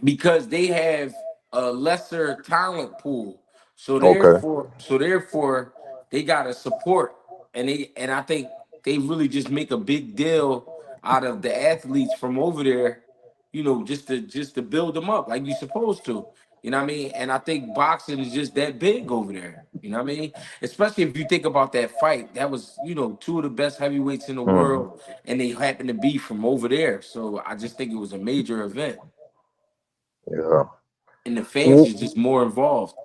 Because they have a lesser talent pool. So Okay. therefore they gotta support, and I think they really just make a big deal out of the athletes from over there, just to build them up like you supposed to. You know what I mean? And I think boxing is just that big over there. You know what I mean? Especially if you think about that fight. That was, two of the best heavyweights in the Mm, world, and they happen to be from over there. So I just think it was a major event, yeah. and the fans W- is just more involved.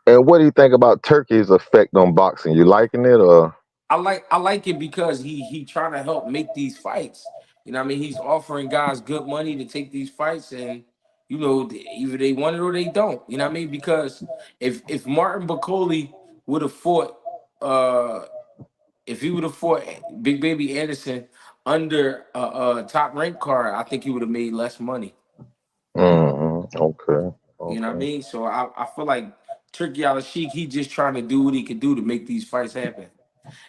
And what do you think about Turkey's effect on boxing? You liking it or? I like it because he trying to help make these fights. You know what I mean? He's offering guys good money to take these fights, and either they want it or they don't. You know what I mean? Because if Martin Bacoli would have fought, uh if he would have fought Big Baby Anderson under a top rank card, I think he would have made less money. Okay. You know what I Okay. mean? So I feel like Turkey Al Sheik, he just trying to do what he could do to make these fights happen.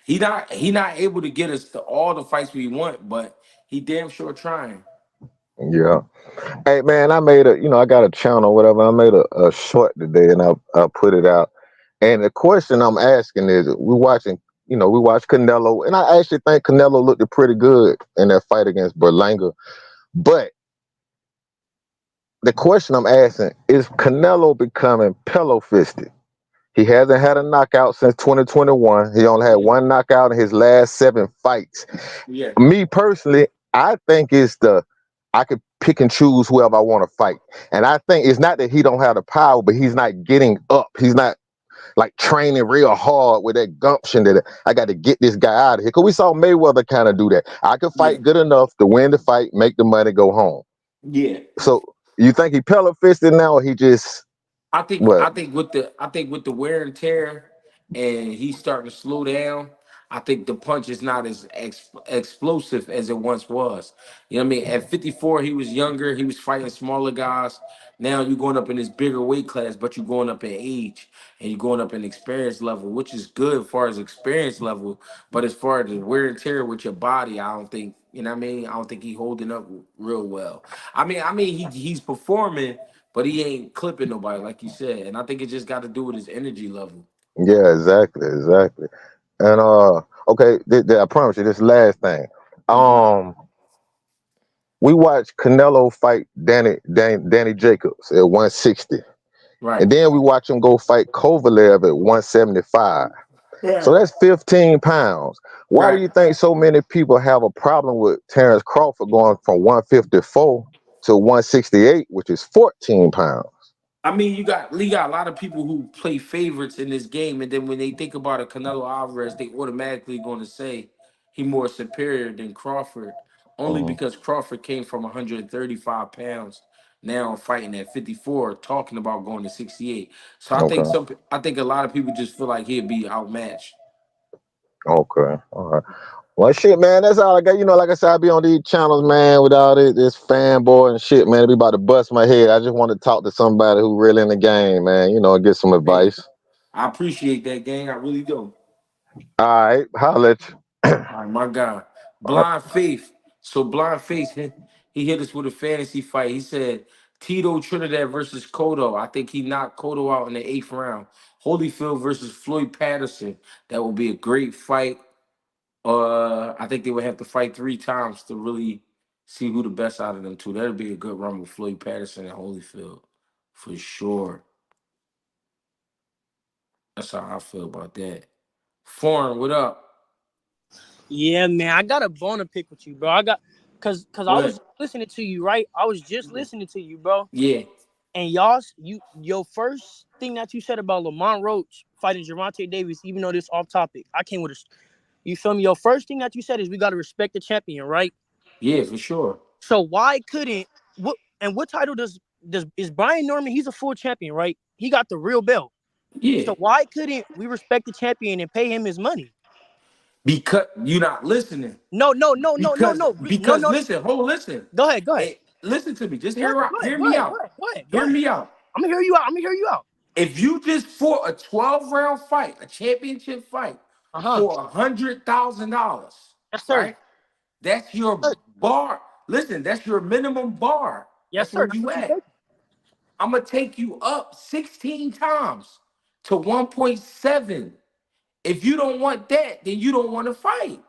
He not able to get us to all the fights we want, but he damn sure trying. Yeah. Hey man, I got a channel, whatever. I made a short today, and I put it out. And the question I'm asking is, we watch Canelo, and I actually think Canelo looked pretty good in that fight against Berlanga. But the question I'm asking is, Canelo becoming pillow fisted? He hasn't had a knockout since 2021. He only had Yeah, one knockout in his last 7 fights. yeah, Me personally, I think I could pick and choose whoever I want to fight. And I think it's not that he don't have the power, but he's not getting up. He's not like training real hard with that gumption that I got to get this guy out of here. Because we saw Mayweather kind of do that. I could yeah, fight good enough to win the fight, make the money, go home. yeah. So you think he pillow fisted now, or he just I think what? I think with the wear and tear, and he's starting to slow down. I think the punch is not as explosive as it once was. You know what I mean? At 54, he was younger. He was fighting smaller guys. Now you're going up in this bigger weight class, but you're going up in age and you're going up in experience level, which is good as far as experience level. But as far as the wear and tear with your body, I don't think, you know what I mean? I don't think he's holding up real well. I mean, he's performing, but he ain't clipping nobody, like you said. And I think it just got to do with his energy level. Yeah, exactly, exactly. And okay, I promise you this last thing. Hmm. Um, we watched Canelo fight Danny Jacobs at 160. Right. And then we watch him go fight Kovalev at 175. So Right. that's 15 pounds. Why do Right. you think so many people have a problem with Terrence Crawford going from 154 to 168, which is 14 pounds? I mean, you got a lot of people who play favorites in this game, and then when they think about a Canelo Alvarez, they automatically going to say he more superior than Crawford, only Mhm. because Crawford came from 135 pounds, now fighting at 54, talking about going to 68. So Okay. I think a lot of people just feel like he'd be outmatched. Okay. All right. Well, shit, man, that's all I got. You know, like I said, I be on these channels, man, with all this fanboy and shit, man. It be about to bust my head. I just want to talk to somebody who really in the game, man, you know, and get some Hey, advice. I appreciate that, gang. I really do. All right, holla at you. All right, my guy. Blind Faith. So Blind Faith, he hit us with a fantasy fight. He said Tito Trinidad versus Cotto. I think he knocked Cotto out in the 8th round. Holyfield versus Floyd Patterson. That would be a great fight. I think they would have to fight 3 times to really see who the best out of them two. That'd be a good run with Floyd Patterson and Holyfield for sure. That's how I feel about that. Foreign, what up? Yeah, man, I got a bone to pick with you, bro. Cause I was What? listening to you, right? I was just listening to you, bro. Yeah, And your first thing that you said about Lamont Roach fighting Gervonta Davis, even though this off topic, I came with a. You feel me? Your first thing that you said is we got to respect the champion, right? yeah, for sure. So why couldn't what title does is Brian Norman? He's a full champion, right? He got the real belt. Yeah. So why couldn't we respect the champion and pay him his money? Because you're not listening. No, no, no, no, no, Because no, no, because no. listen, listen. Go ahead, go ahead. Hey, listen to me. Just Go ahead, hear go me ahead, go out. ahead, go ahead, go Hear ahead. me out. I'm gonna hear you out. I'm gonna hear you out. If you just fought a 12-round fight, a championship fight Uh-huh. for $100,000, Yes, sir. right? That's your bar. Listen, that's your minimum bar. Yes, That's sir. where That's you what you at. think. I'm gonna take you up 16 times to 1.7. If you don't want that, then you don't want to fight.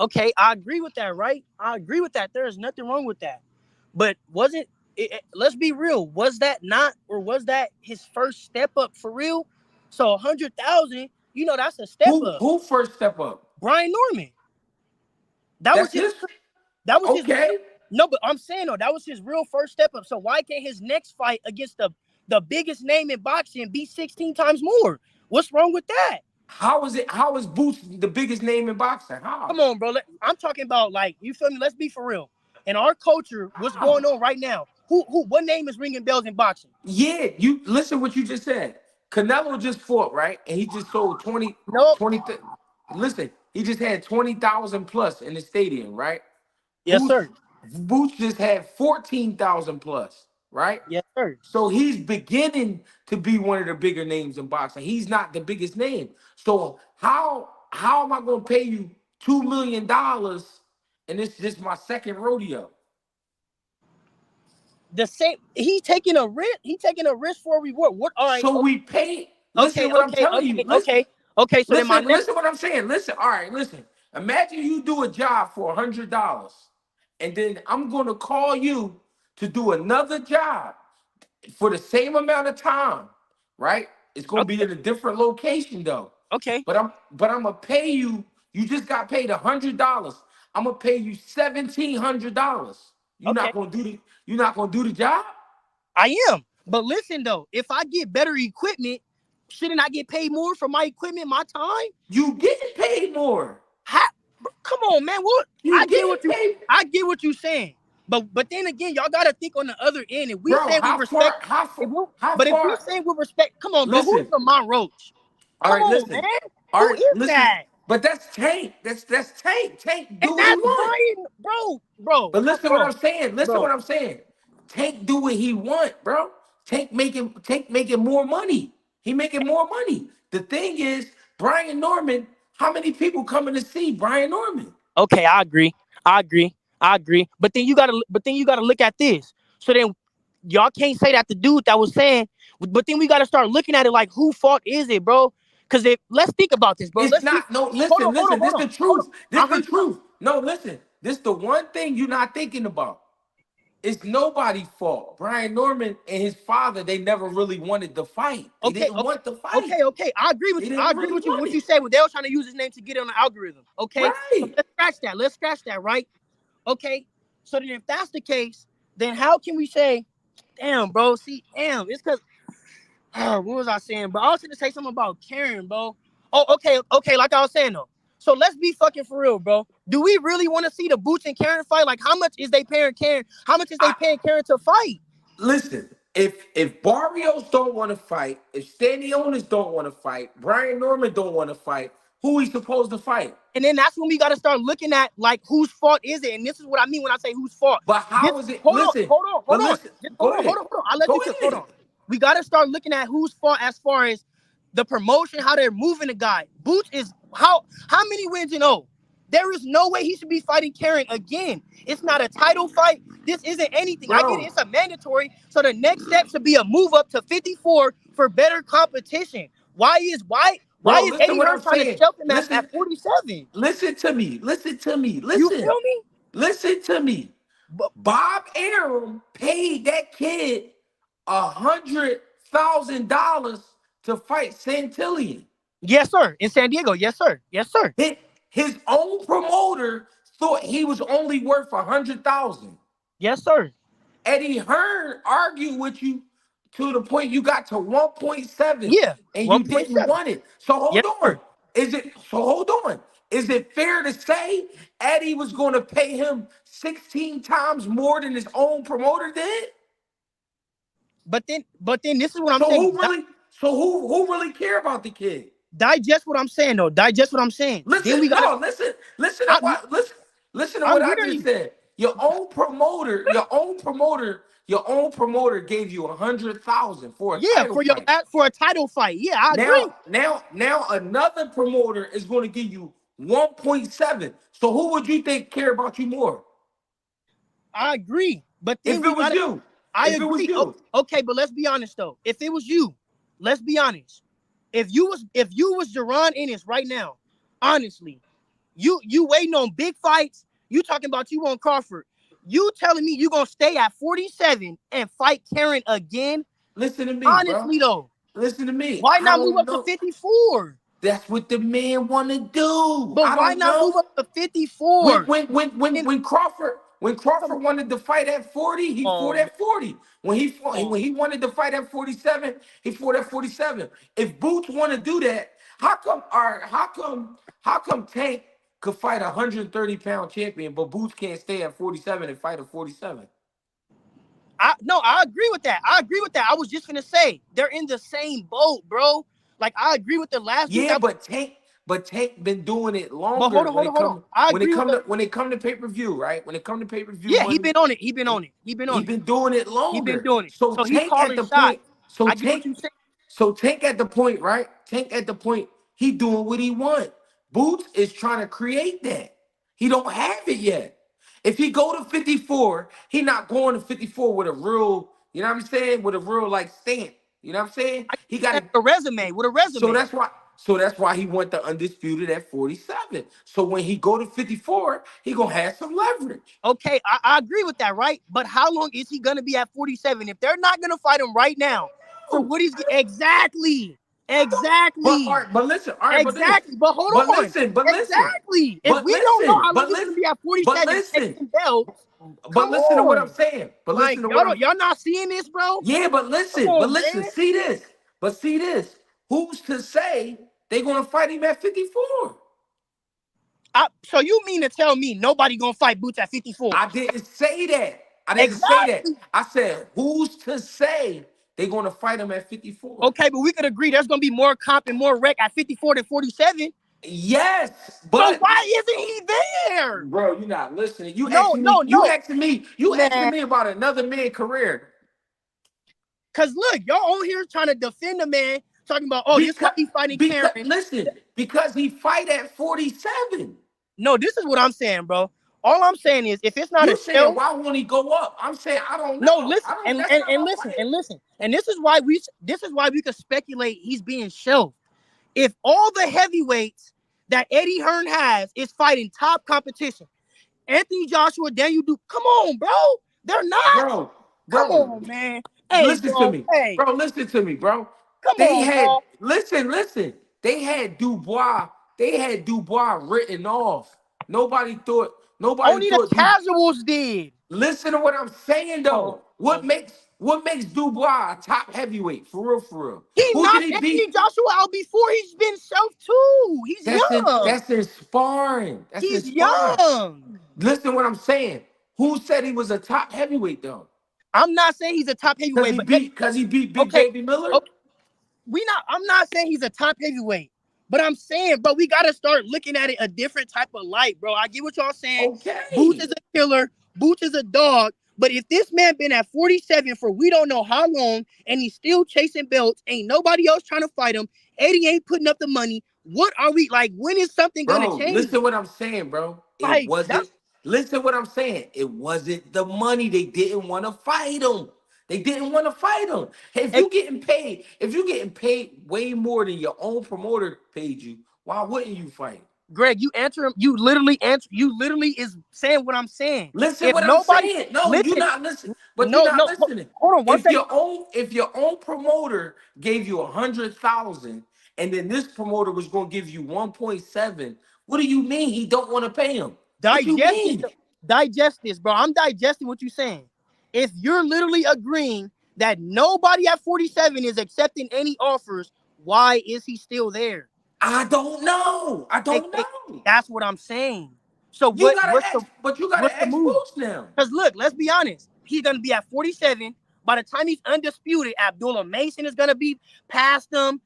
Okay, I agree with that, right? I agree with that. There is nothing wrong with that. But wasn't let's be real, was that not or was that his first step up for real? So 100,000, that's a step up. Who first step up? Brian Norman. That was That's his his. that was his real Okay. no, but I'm saying though, that was his real first step up. So why can't his next fight against the biggest name in boxing be 16 times more? What's wrong with that? How is it? How is Boots the biggest name in boxing? How? Come on, bro. I'm talking about like you feel me. Let's be for real. In our culture, what's How? going on right now? What name is ringing bells in boxing? Yeah, you listen what you just said. Canelo just fought, right? And he just sold 20, No. 20. Listen, he just had 20,000 plus in the stadium, right? Yes, Boots sir. Boots just had 14,000 plus, right? Yes, sir. So he's beginning to be one of the bigger names in boxing. He's not the biggest name. So how am I gonna pay you $2 million and it's just my second rodeo? The same. He taking a risk. He taking a risk for a reward. What? All right. So we pay. Listen Okay. to what I'm Okay. telling you. Okay. Listen, Okay. Okay. So then my listen, next. listen what I'm saying. Listen, all right, listen. Imagine you do a job for $100, and then I'm gonna call you to do another job for the same amount of time, right? It's gonna be Okay. in a different location though. Okay. But I'm gonna pay you. You just got paid $100. I'm gonna pay you $1,700. Okay. You're not gonna do the job. I am. But listen though, if I get better equipment, shouldn't I get paid more for my equipment, my time? You getting paid more. How, come on, man. What? You getting paid, I get what you saying. But then again, y'all gotta think on the other end. If we bro. say we How respect, far? How far? if we, How but if we far? say we respect, come on, bro. Who's Listen. Lamont Roach? All Come right, on, listen. man. All Who right, is listen. that? But that's Tank. That's Tank. Tank And do what he that's want. Brian, bro. But Come listen what I'm on, saying. Listen bro. what I'm saying. Tank do what he want, bro. Tank making more money. He making more money. The thing is, Brian Norman. How many people coming to see Brian Norman? Okay, I agree. I agree. I agree. But then you gotta look at this. So then y'all can't say that the dude that was saying, but then we gotta start looking at it like who fault is it, bro? Because if let's think about this, bro. It's Let's be not. No, hold on, listen, hold on, listen. This hold on, the hold on. truth. This I the heard you out. truth. No, listen. This the one thing you're not thinking about. It's nobody's fault. Brian Norman and his father, they never really wanted to fight. They Okay, didn't okay, want to fight. okay. I agree with They you. I didn't agree really with you. want What you it. said, they were trying to use his name to get on the algorithm. Okay, so Right. let's scratch that. Let's scratch that, right? Okay. So then, if that's the case, then how can we say, damn, bro? See, damn, it's because what was I saying, bro? I was going to say something about Karen, bro. Oh, okay. Like I was saying though. So let's be fucking for real, bro. Do we really want to see the Boots and Karen fight? Like, how much is they paying Karen? How much is they I paying Karen to fight? listen. If Barrios don't want to fight, if Stanionis don't want to fight, Brian Norman don't want to fight, who he's supposed to fight. And then that's when we got to start looking at like whose fault is it? And this is what I mean when I say whose fault. But This, how is it? hold on, Listen, hold on, but hold on. listen. Just Go hold on, ahead. hold on, hold on. I'll let Go you cook. Hold ahead. on. We got to start looking at whose fault as far as the promotion, how they're moving the guy. Boots is how many wins in O? There is no way he should be fighting Karen again. It's not a title fight. This isn't anything. I get it. Bro, It's a mandatory. So the next step should be a move up to 54 for better competition. Why is listen Eddie what Hearn I'm trying to saying. shelf him Listen, at 47? listen to me. Listen to me. You Listen. feel me? Listen to me. But Bob Arum paid that kid $100,000 to fight Santillion. yes, sir. In San Diego. Yes, sir. Yes, sir. His own promoter thought he was only worth 100,000. Yes, sir. Eddie Hearn argued with you to the point you got to 1.7 Yeah. and you didn't 1.7. want it. So hold Yes, on. sir. Hold on. Is it fair to say Eddie was going to pay him 16 times more than his own promoter did? But then this is what I'm So saying. who really care about the kid? Digest what I'm saying though. Digest what I'm saying. Then Listen, we gotta. no, listen to I, listen to I'm what I hearing just you. said. Your own promoter gave you 100,000 for a Yeah, title for your fight. for a title fight. Yeah, I agree. Now another promoter is going to give you 1.7. So who would you think care about you more? I agree. But then If we it was gotta. you. I If it was agree. you. Okay, but let's be honest though. If it was you, let's be honest. If you was Jerron Ennis right now, honestly, you waiting on big fights. You talking about you want Crawford. You telling me you gonna stay at 47 and fight Karen again? Listen to me, bro. Honestly though, Listen to me. why I not move don't up to know. 54? That's what the man want to do. But I why don't not move know. up to 54? And When come Crawford wanted to fight at 40, he fought on, man. at 40. Come on. When he wanted to fight at 47, he fought at 47. If Boots want to do that, how come Tank could fight a 130-pound champion, but Boots can't stay at 47 and fight a 47? I agree with that. I agree with that. I was just gonna say they're in the same boat, bro. Like I agree with the last dude Yeah, that. but Tank been doing it But hold longer on, hold on, hold on. I agree with the. when it come to pay-per-view, right? When it come to pay-per-view Yeah, he money, been on it. He been on it. He been he on it. been doing it He been longer. doing it. So So he Tank at calling the shots. point, so I get what Tank, you saying. so Tank at the point, right? Tank at the point, he doing what he want. Boots is trying to create that. He don't have it yet. If he go to 54, he not going to 54 with a real, you know what I'm saying? With a real like stamp. You know what I'm saying? I get He what you got saying. to. With a resume, with a So resume. that's why he went the undisputed at 47. So when he go to 54, he gonna have some leverage. Okay, I agree with that, right? But how long is he gonna be at 47 if they're not gonna fight him right now for Oh, what he's exactly, But all exactly, right, but listen, all right, but this, exactly. But hold but on, listen, but listen, exactly. If but we don't know listen, how long but he's gonna listen, be at but 47 listen, chasing belts, come but listen to what I'm on. saying. But Like listen to what I'm y'all not seeing this, bro? Yeah, Come but on, listen, man. see this. But see this. Who's to say they gonna fight him at 54? So you mean to tell me nobody gonna fight Boots at 54? I didn't say that. I didn't say that. Exactly. I said, who's to say they gonna fight him at 54? Okay, but we could agree there's gonna be more comp and more wreck at 54 than 47. Yes, So but why isn't he there? bro, you're not listening. You No, asking no, me, you no, asking me, you asking man. me about another man's career. Cause look, y'all on here trying to defend the man, talking about, oh, this is why Because he's fighting because Karen. listen, because he fight at 47. No, this is what I'm saying, bro. All I'm saying is, if it's not a You saying show, why won't he go up? I'm saying I don't no, know. listen, I don't. and That's and, not and my listen, fight. and listen, and this is why we could speculate he's being shelved. If all the heavyweights that Eddie Hearn has is fighting top competition, Anthony Joshua, Daniel Duke, come on, bro, they're not. Bro, Come bro, on, man. Hey, listen to bro. me. Hey, Bro, listen to me, bro. come They on, had bro. listen. They had Dubois written off. Nobody Only the thought Du casuals did. Listen to what I'm saying Oh, though. oh. What makes Dubois a top heavyweight? For real, for real. He Who did knocked he Anthony beat? Joshua out before he's been shelved too. He's young. That's in sparring. That's in He's sparring. young. Listen to what I'm saying. Who said he was a top heavyweight though? I'm not saying he's a top Cause heavyweight, he but beat cause he beat Big okay, Baby Miller? okay. I'm not saying he's a top heavyweight. But I'm saying, bro, we gotta start looking at it a different type of light, bro. I get what y'all saying. Boots Okay. is a killer. Boots is a dog. But if this man been at 47 for we don't know how long, and he's still chasing belts, ain't nobody else trying to fight him. Eddie ain't putting up the money. What are we like? When is something gonna Bro, change? listen what I'm saying, bro. It Like wasn't. that's Listen what I'm saying. It wasn't the money. They didn't want to fight him. They didn't want to fight him. If hey, you getting paid, if you getting paid way more than your own promoter paid you, why wouldn't you fight? Greg. You answer him. You literally answer. You literally is saying what I'm saying. Listen If what I'm nobody saying. No, you're listen, not listening. But you're no, not no. listening. Hold on one second. If your own promoter gave you 100,000 and then this promoter was gonna give you 1.7, what do you mean he don't want to pay him? What you Digest it. mean? Digest this, bro. I'm digesting what you're saying. If you're literally agreeing that nobody at 47 is accepting any offers, why is he still there? I don't know. I Hey, don't hey, know. that's what I'm saying. So You what? gotta What's the ask, but you gotta ask move? Boots now. Because look, let's be honest. He's gonna be at 47. By the time he's undisputed, Abdullah Mason is gonna be past him.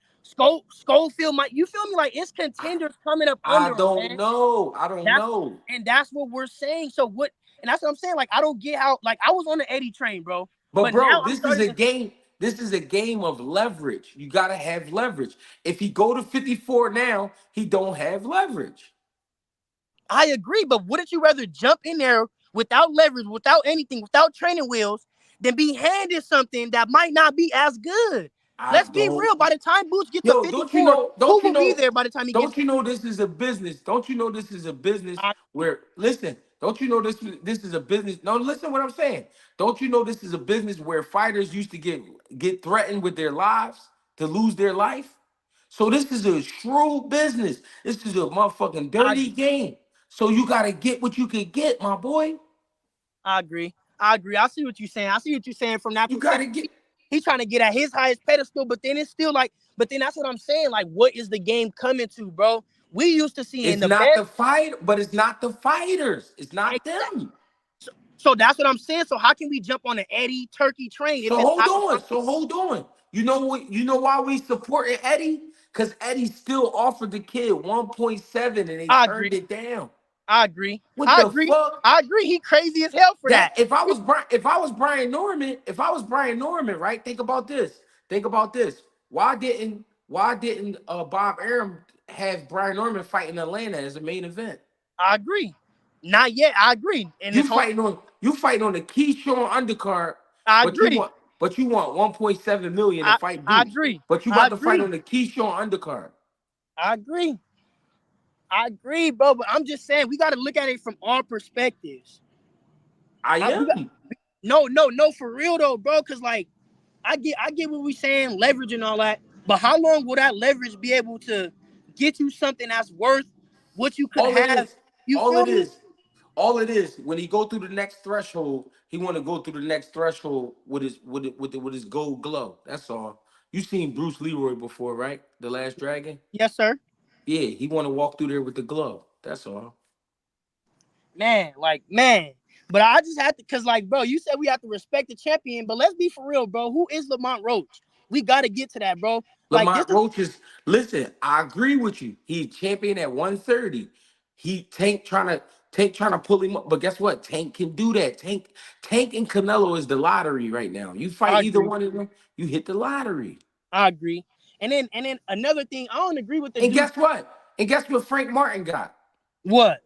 Schofield might. You feel me? Like it's contenders coming up I under him, don't man. know. I don't That's know. and that's what we're saying. So what? And that's what I'm saying. Like I don't get how. Like I was on the Eddie train, bro. But But now bro, I'm this is starting a to. game. This is a game of leverage. You gotta have leverage. If he go to 54 now, he don't have leverage. I agree, but wouldn't you rather jump in there without leverage, without anything, without training wheels, than be handed something that might not be as good? I Let's be don't. real. By the time Boots get to Yo, don't you 54, know? who Don't you will be know? there by the time he gets? Don't you know this is a business? Don't you know this is a business I, where listen? Don't you know this is a business? No, listen what I'm saying. Don't you know this is a business where fighters used to get threatened with their lives to lose their life? So this is a shrewd business. This is a motherfucking I, dirty game. So you gotta get what you can get, my boy. I agree. I agree. I see what you're saying. I see what you're saying from that You perspective. gotta get. He's trying to get at his highest pedestal, but then it's still like, but then that's what I'm saying. Like, what is the game coming to, bro? We used to seeing It's the not best. the fight, but it's not the fighters. It's not them. So that's what I'm saying. So how can we jump on an Eddie Turkey train if So it's hold not the on. fight? So hold on. You know what? You know why we supported Eddie? Because Eddie still offered the kid 1.7 and they I agree. turned it down. I agree. What I the agree. fuck? I agree. He crazy as hell for That that. if I was Brian Norman, right? Think about this. Think about this. Why didn't Bob Arum have Brian Norman fight in Atlanta as a main event? I agree. Not yet. I agree. And You it's home. fighting on the Keyshawn undercard, I but you agree. want but you want 1.7 million to I fight I Boots. agree. But you I about to fight agree. on the Keyshawn undercard. I agree. I agree, bro. But I'm just saying we got to look at it from all perspectives. I We got am. no for real though, bro. Cause like I get what we saying, leverage and all that. But how long will that leverage be able to get you something that's worth what you could All it have? is, You all feel it me? is, all it is. When he go through the next threshold, he want to go through the next threshold with his gold glove. That's all. You seen Bruce Leroy before, right? The Last Dragon. Yes, sir. Yeah, he want to walk through there with the glove. That's all. Man. But I just have to, cause like, bro, you said we have to respect the champion, but let's be for real, bro. Who is Lamont Roach? We got to get to that, bro. Like this Lamont is Roach is listen. I agree with you. He champion at 130. Tank trying to pull him up, but guess what? Tank can do that. Tank and Canelo is the lottery right now. You fight I either agree. one of them, you hit the lottery. I agree. And then another thing, I don't agree with the And dude. guess what? And guess what? Frank Martin got What?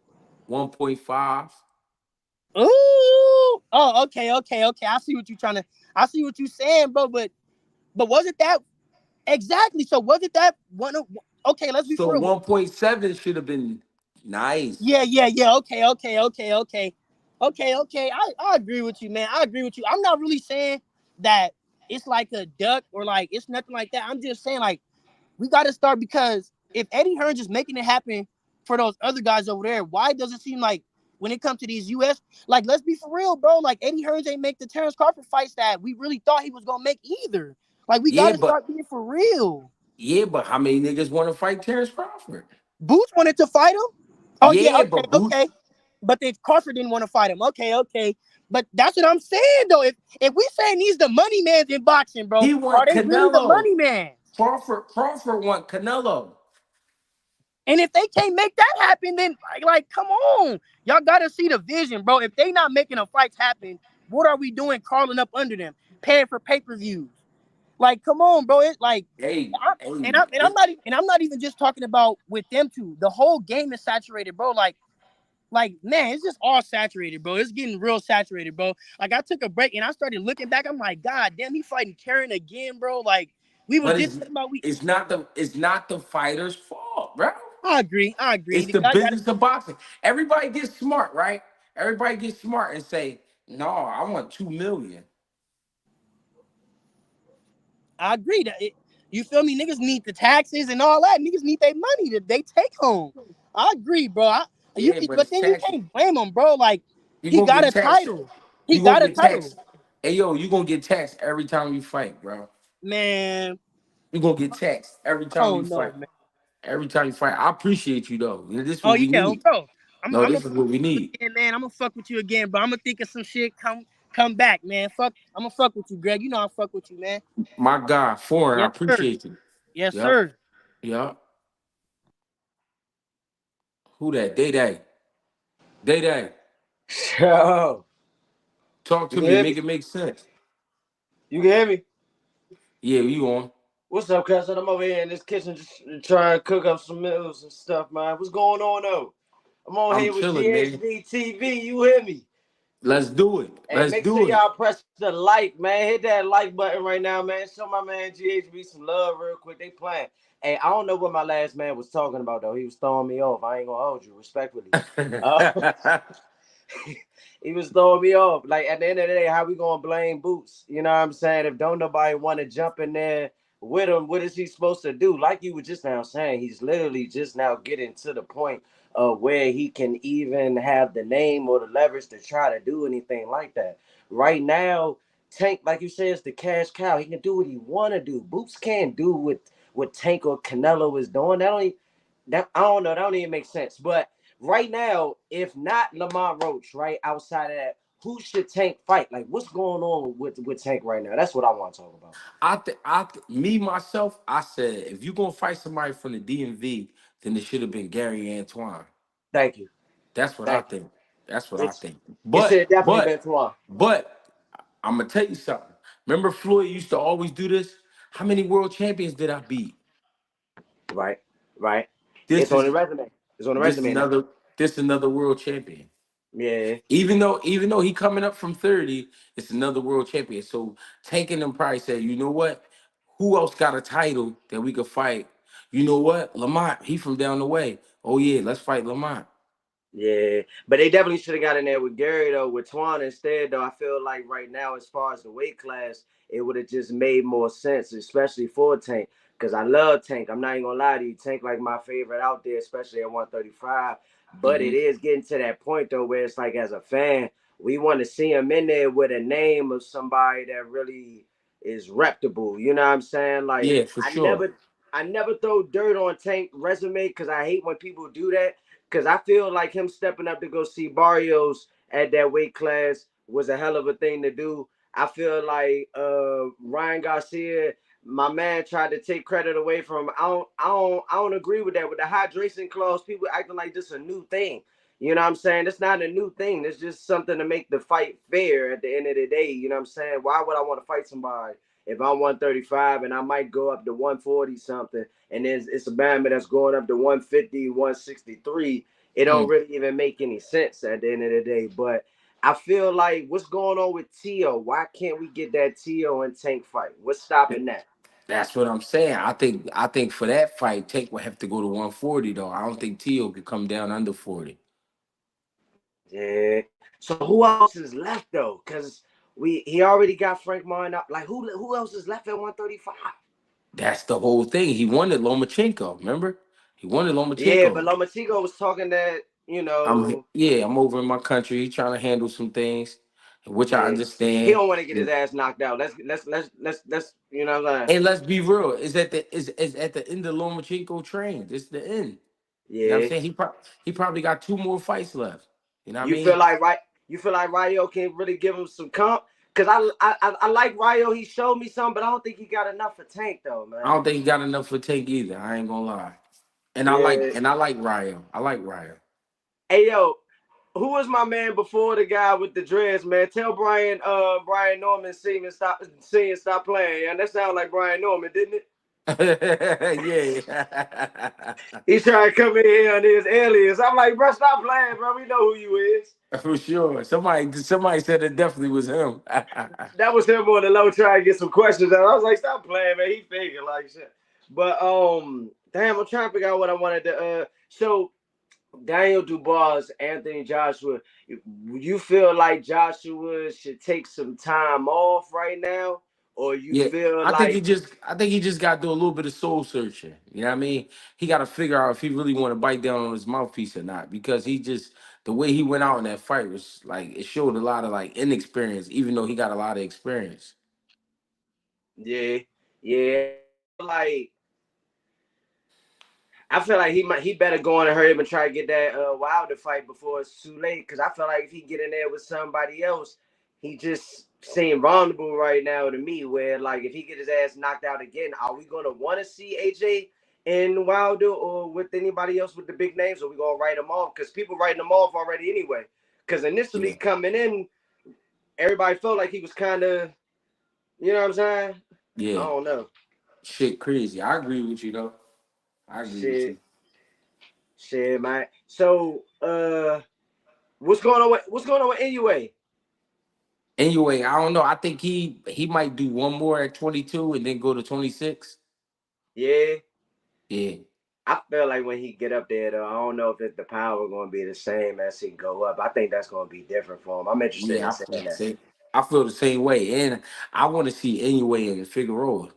1.5. Ooh. Oh, okay. I see what you saying, bro. But wasn't that exactly? So wasn't that one of? Okay, let's be So for real. 1.7 should have been nice. Yeah. Okay. I agree with you, man. I agree with you. I'm not really saying that it's like a duck or like it's nothing like that. I'm just saying like we got to start because if Eddie Hearns is making it happen for those other guys over there, why does it seem like when it comes to these US, like let's be for real, bro. Like Eddie Hearns ain't make the Terrence Crawford fights that we really thought he was gonna make either. Like we got Yeah, to but start being for real. how many niggas want to fight Terrence Crawford? Boots wanted to fight him. Oh yeah, Yeah, okay, but okay. Boots, But then Crawford didn't want to fight him. Okay. But that's what I'm saying though. If we saying he's the money man in boxing, bro, he are want they really the Canelo. money man? Crawford want Canelo. And if they can't make that happen, then like come on. Y'all gotta see the vision, bro. If they not making the fights happen, what are we doing crawling up under them? Paying for pay-per-views. Like, come on, bro. It's like Hey, I, hey, and I'm not even just talking about with them two. The whole game is saturated, bro. Like man, it's just all saturated, bro. It's getting real saturated, bro. Like I took a break and I started looking back. I'm like, God damn, he fighting Karen again, bro. Like we was but just talking about we. it's not the fighter's fault, bro. I agree. I agree. It's The the guy got. business of boxing. Everybody gets smart, right? Everybody gets smart and say, "No, I want 2 million." I agree that you feel me. Niggas need the taxes and all that. Niggas need their money that they take home. I agree, bro. Yeah, but But it's then you taxes. can't blame him, bro. Like You he gonna got get a taxed. title. He You gonna got a get title, taxed. Hey yo, you gonna get taxed every time you fight, bro. man. You gonna get taxed every I time you don't know, fight. man. Every time you fight. I appreciate you though. This is Oh what we yeah, need. bro. No, I'm gonna this is fuck what we with you need. again, man. I'm gonna fuck with you again, bro. I'm gonna think of some shit. Come back, man. Fuck. I'm gonna fuck with you, Greg. You know I fuck with you, man. My God, foreign, I Yes, sir. appreciate you. Yes, Yep. sir. Yep. Who that? Day Day. Day Day. Yo, Talk you to can me. hear Make me? it make sense. You can hear me? Yeah, you on. What's up, cousin? I'm over here in this kitchen just trying to cook up some meals and stuff, man. What's going on, though? I'm on I'm here with chilling, man. GHD TV. You hear me? Let's do it. And Let's make sure do it. y'all press the like, man. Hit that like button right now, man. Show my man GHB some love real quick. They playing. Hey, I don't know what my last man was talking about, though. He was throwing me off. I ain't gonna hold you, respectfully. Uh, he was throwing me off. Like at the end of the day, how we gonna blame Boots? You know what I'm saying? If don't nobody want to jump in there with him, what is he supposed to do? Like you were just now saying, he's literally just now getting to the point of where he can even have the name or the leverage to try to do anything like that. Right now, Tank, like you said, is the cash cow. He can do what he want to do. Boots can't do what Tank or Canelo is doing. That I don't know. That don't even make sense. But right now, if not Lamar Roach, right outside of that, who should Tank fight? Like, what's going on with Tank right now? That's what I want to talk about. Me myself, I said if you gonna fight somebody from the DMV, then it should have been Gary Antoine. Thank you, That's what I thank you. think. That's what I It's think. it But should definitely been but Twan. but I'm gonna tell you something. Remember Floyd used to always do this? How many world champions did I beat? Right, right. It's This on the is resume. It's on the this resume now. another this another world champion. Yeah, Even though he coming up from 30, it's another world champion. So taking them probably said, you know what? Who else got a title that we could fight? You know what? Lamont, he from down the way. Oh yeah, let's fight Lamont. yeah. But they definitely should have got in there with Gary though, with Twan instead. Though I feel like right now, as far as the weight class, it would have just made more sense, especially for Tank. Because I love Tank. I'm not even gonna lie to you. Tank like my favorite out there, especially at 135. But it Hmm. is getting to that point though where it's like as a fan, we want to see him in there with a name of somebody that really is reputable. You know what I'm saying? Like Yeah, for sure. I never throw dirt on Tank resume because I hate when people do that. Because I feel like him stepping up to go see Barrios at that weight class was a hell of a thing to do. I feel like Ryan Garcia, my man, tried to take credit away from him. I don't agree with that. With the hydration clause, people acting like this is a new thing. You know what I'm saying? It's not a new thing. It's just something to make the fight fair at the end of the day. You know what I'm saying? Why would I want to fight somebody if I'm 135 and I might go up to 140 something, and then it's a Bama that's going up to 150, 163? It don't Hmm. really even make any sense at the end of the day. But I feel like what's going on with Tio? Why can't we get that Tio and Tank fight? What's stopping that? That's what I'm saying. I think for that fight, Tank will have to go to 140 though. I don't think Tio could come down under 40. Yeah. So who else is left though? Because he already got Frank Martin up. Like who else is left at 135? That's the whole thing. He wanted Lomachenko, remember? He wanted Yeah, but Lomachenko. Lomachenko was talking that I'm over in my country. He's trying to handle some things, which I yeah, he understand. don't want to get his ass knocked out. Let's you know what I'm saying? And let's be real, is at the end of Lomachenko train. This is the end. You know what I'm Yeah. saying? He probably got two more fights left. You know what I You mean? feel like you feel like Ryo can really give him some comp? Cause I like Ryo. He showed me some, but I don't think he got enough for Tank though, I man. don't think he got enough for Tank either. I ain't gonna lie. Yeah. and I like Ryo. I like Ryo. Hey yo, who was my man before the guy with the dreads, man? Tell Brian Norman sing stop playing. Yeah, that sounded like Brian Norman, didn't it? Yeah. He's trying to come in here on his alias. I'm like, bro, stop playing, bro. We know who you is. For sure. Somebody said it definitely was him. That was him on the low trying to get some questions out. I was like, stop playing, man. He faking like shit. But damn, I'm trying to figure out what I wanted to so Daniel Dubois, Anthony Joshua, you feel like Joshua should take some time off right now? Or you Yeah, feel like I think he just got to do a little bit of soul searching. You know what I mean? He got to figure out if he really want to bite down on his mouthpiece or not, because he just the way he went out in that fight was like it showed a lot of like inexperience, even though he got a lot of experience. yeah, yeah. Like I feel like he better go on and hurry up and try to get that Wilder fight before it's too late. Cause I feel like if he get in there with somebody else, he just seem vulnerable right now to me. Where like if he get his ass knocked out again, are we gonna want to see AJ and Wilder or with anybody else with the big names? Or we gonna write them off? Cause people writing them off already anyway. Cause initially Yeah, coming in, everybody felt like he was kind of, you know what I'm saying? I yeah, don't know. shit, crazy. I agree with you though. I agree with Shit, you. shit, man. So what's going on with NUA? Anyway, I don't know. I think he might do one more at 22 and then go to 26. Yeah, Yeah, I feel like when he get up there though, I don't know if the power going to be the same as he go up. I think that's going to be different for him. I'm interested in yeah, seeing that. I feel the same way, and I want to see anyway in Figueroa.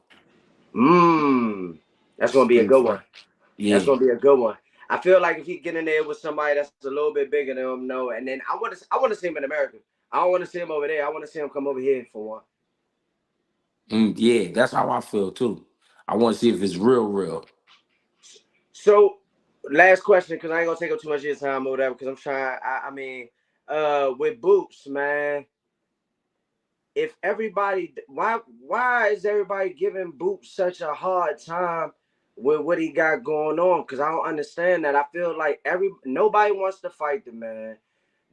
Mmm, that's going to be a Still good one. fight. That's Yeah. going to be a good one. I feel like if he get in there with somebody that's a little bit bigger than him, no, and then I want to see him in America. I don't want to see him over there. I want to see him come over here for one. Yeah, that's how I feel too. I want to see if it's real, real. So, last question, because I ain't gonna take up too much of your time or whatever. Because I'm trying. I mean, with Boots, man. If everybody, why is everybody giving Boots such a hard time with what he got going on? Because I don't understand that. I feel like nobody wants to fight the man.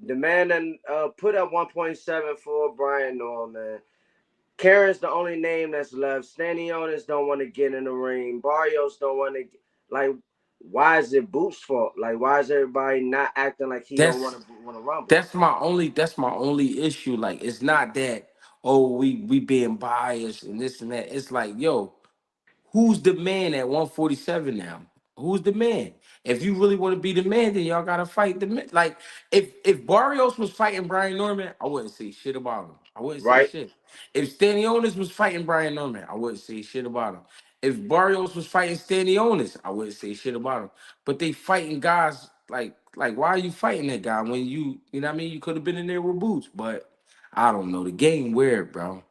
The man and put up 1.7 for Brian Norman. Karen's the only name that's left. Stanionis don't want to get in the ring. Barrios don't want to like. Why is it Boots' fault? Like, why is everybody not acting like he don't That's want to rumble? that's my only issue. Like, it's not that, oh, we being biased and this and that. It's like, yo, who's the man at 147 now? Who's the man? If you really want to be the man, then y'all gotta fight the man. Like, if Barrios was fighting Brian Norman, I wouldn't say shit about him. I wouldn't say Right? shit. If Stanionis was fighting Brian Norman, I wouldn't say shit about him. If Barrios was fighting Stanionis, I wouldn't say shit about him. But they fighting guys like why are you fighting that guy when you know what I mean? You could have been in there with Boots, but I don't know. The game weird, bro.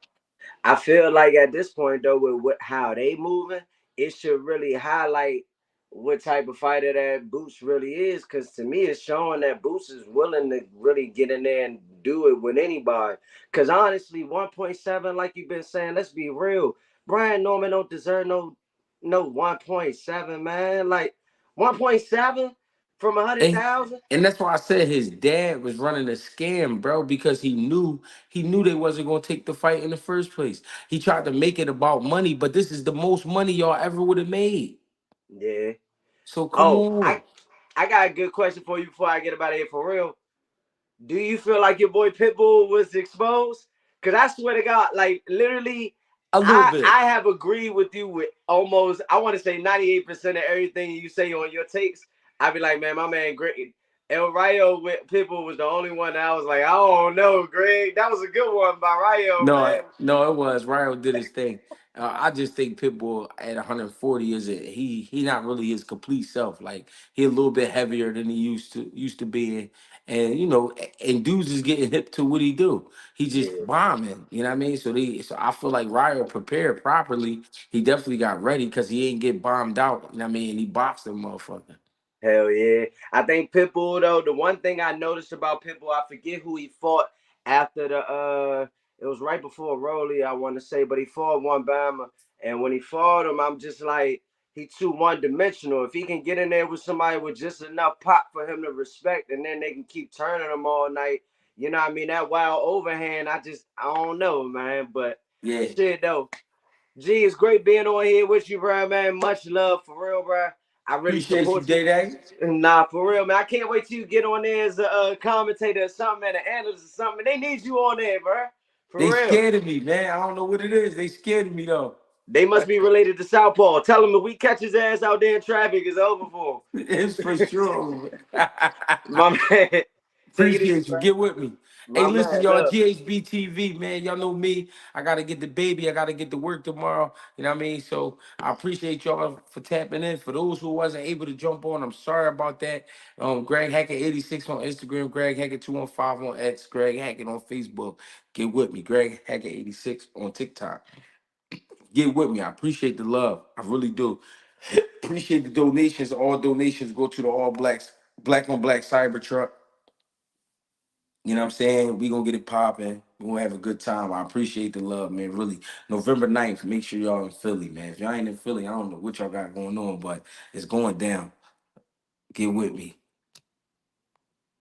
I feel like at this point though, with how they moving, it should really highlight what type of fighter that Boots really is. Because to me, it's showing that Boots is willing to really get in there and do it with anybody. Because honestly, 1.7, like you've been saying, let's be real. Brian Norman don't deserve no 1.7, man. Like 1.7 from a hundred And thousand. and that's why I said his dad was running a scam, bro, because he knew they wasn't gonna take the fight in the first place. He tried to make it about money, but this is the most money y'all ever would have made. Yeah. So come Oh, on. I got a good question for you before I get about here for real. Do you feel like your boy Pitbull was exposed? Cause I swear to God, like literally, A little I bit. have agreed with you with almost I want to say 98% of everything you say on your takes. I be like, man, my man Greg El Rayo with Pitbull was the only one that I was like, I don't know, Greg. That was a good one by Rayo, No, man. no, it was Ryo did his thing. I just think Pitbull at 140 is it. He not really his complete self. Like, he a little bit heavier than he used to be, and you know, and dudes is getting hip to what he do. He just Yeah. bombing. You know what I mean? So I feel like Ryo prepared properly. He definitely got ready because he ain't get bombed out. You know what I mean? And he boxed them motherfucker. Hell yeah. I think Pitbull though, the one thing I noticed about Pitbull, I forget who he fought after the it was right before Rolly, I want to say, but he fought one Bama. And when he fought him, I'm just like, he too one dimensional. If he can get in there with somebody with just enough pop for him to respect, and then they can keep turning him all night, you know what I mean? That wild overhand, I don't know, man. But Yeah. shit though. G, it's great being on here with you, bro, man. Much love for real, bro. I really Appreciate you, support you. Day Day. Nah, for real, man. I can't wait till you get on there as a commentator or something, at the analyst or something. They need you on there, bro. For They real. scared of me, man. I don't know what it is. They scared of me though. They must be related to Southpaw. Tell him if we catch his ass out there in traffic, it's over for It's for sure. him. My man. Take it easy, Appreciate you. bro. Get with me. Hey, My listen, man, y'all, love. GHB TV, man. Y'all know me. I gotta get the baby. I gotta get to work tomorrow. You know what I mean? So I appreciate y'all for tapping in. For those who wasn't able to jump on, I'm sorry about that. Greg Hackett 86 on Instagram, Greg Hackett 215 on X, Greg Hackett on Facebook. Get with me. Greg Hackett 86 on TikTok. Get with me. I appreciate the love. I really do. Appreciate the donations. All donations go to the All Blacks, Black on Black Cybertruck. You know what I'm saying? We gonna get it popping. We gonna have a good time. I appreciate the love, man. Really. November 9th, make sure y'all in Philly, man. If y'all ain't in Philly, I don't know what y'all got going on, but it's going down. Get with me.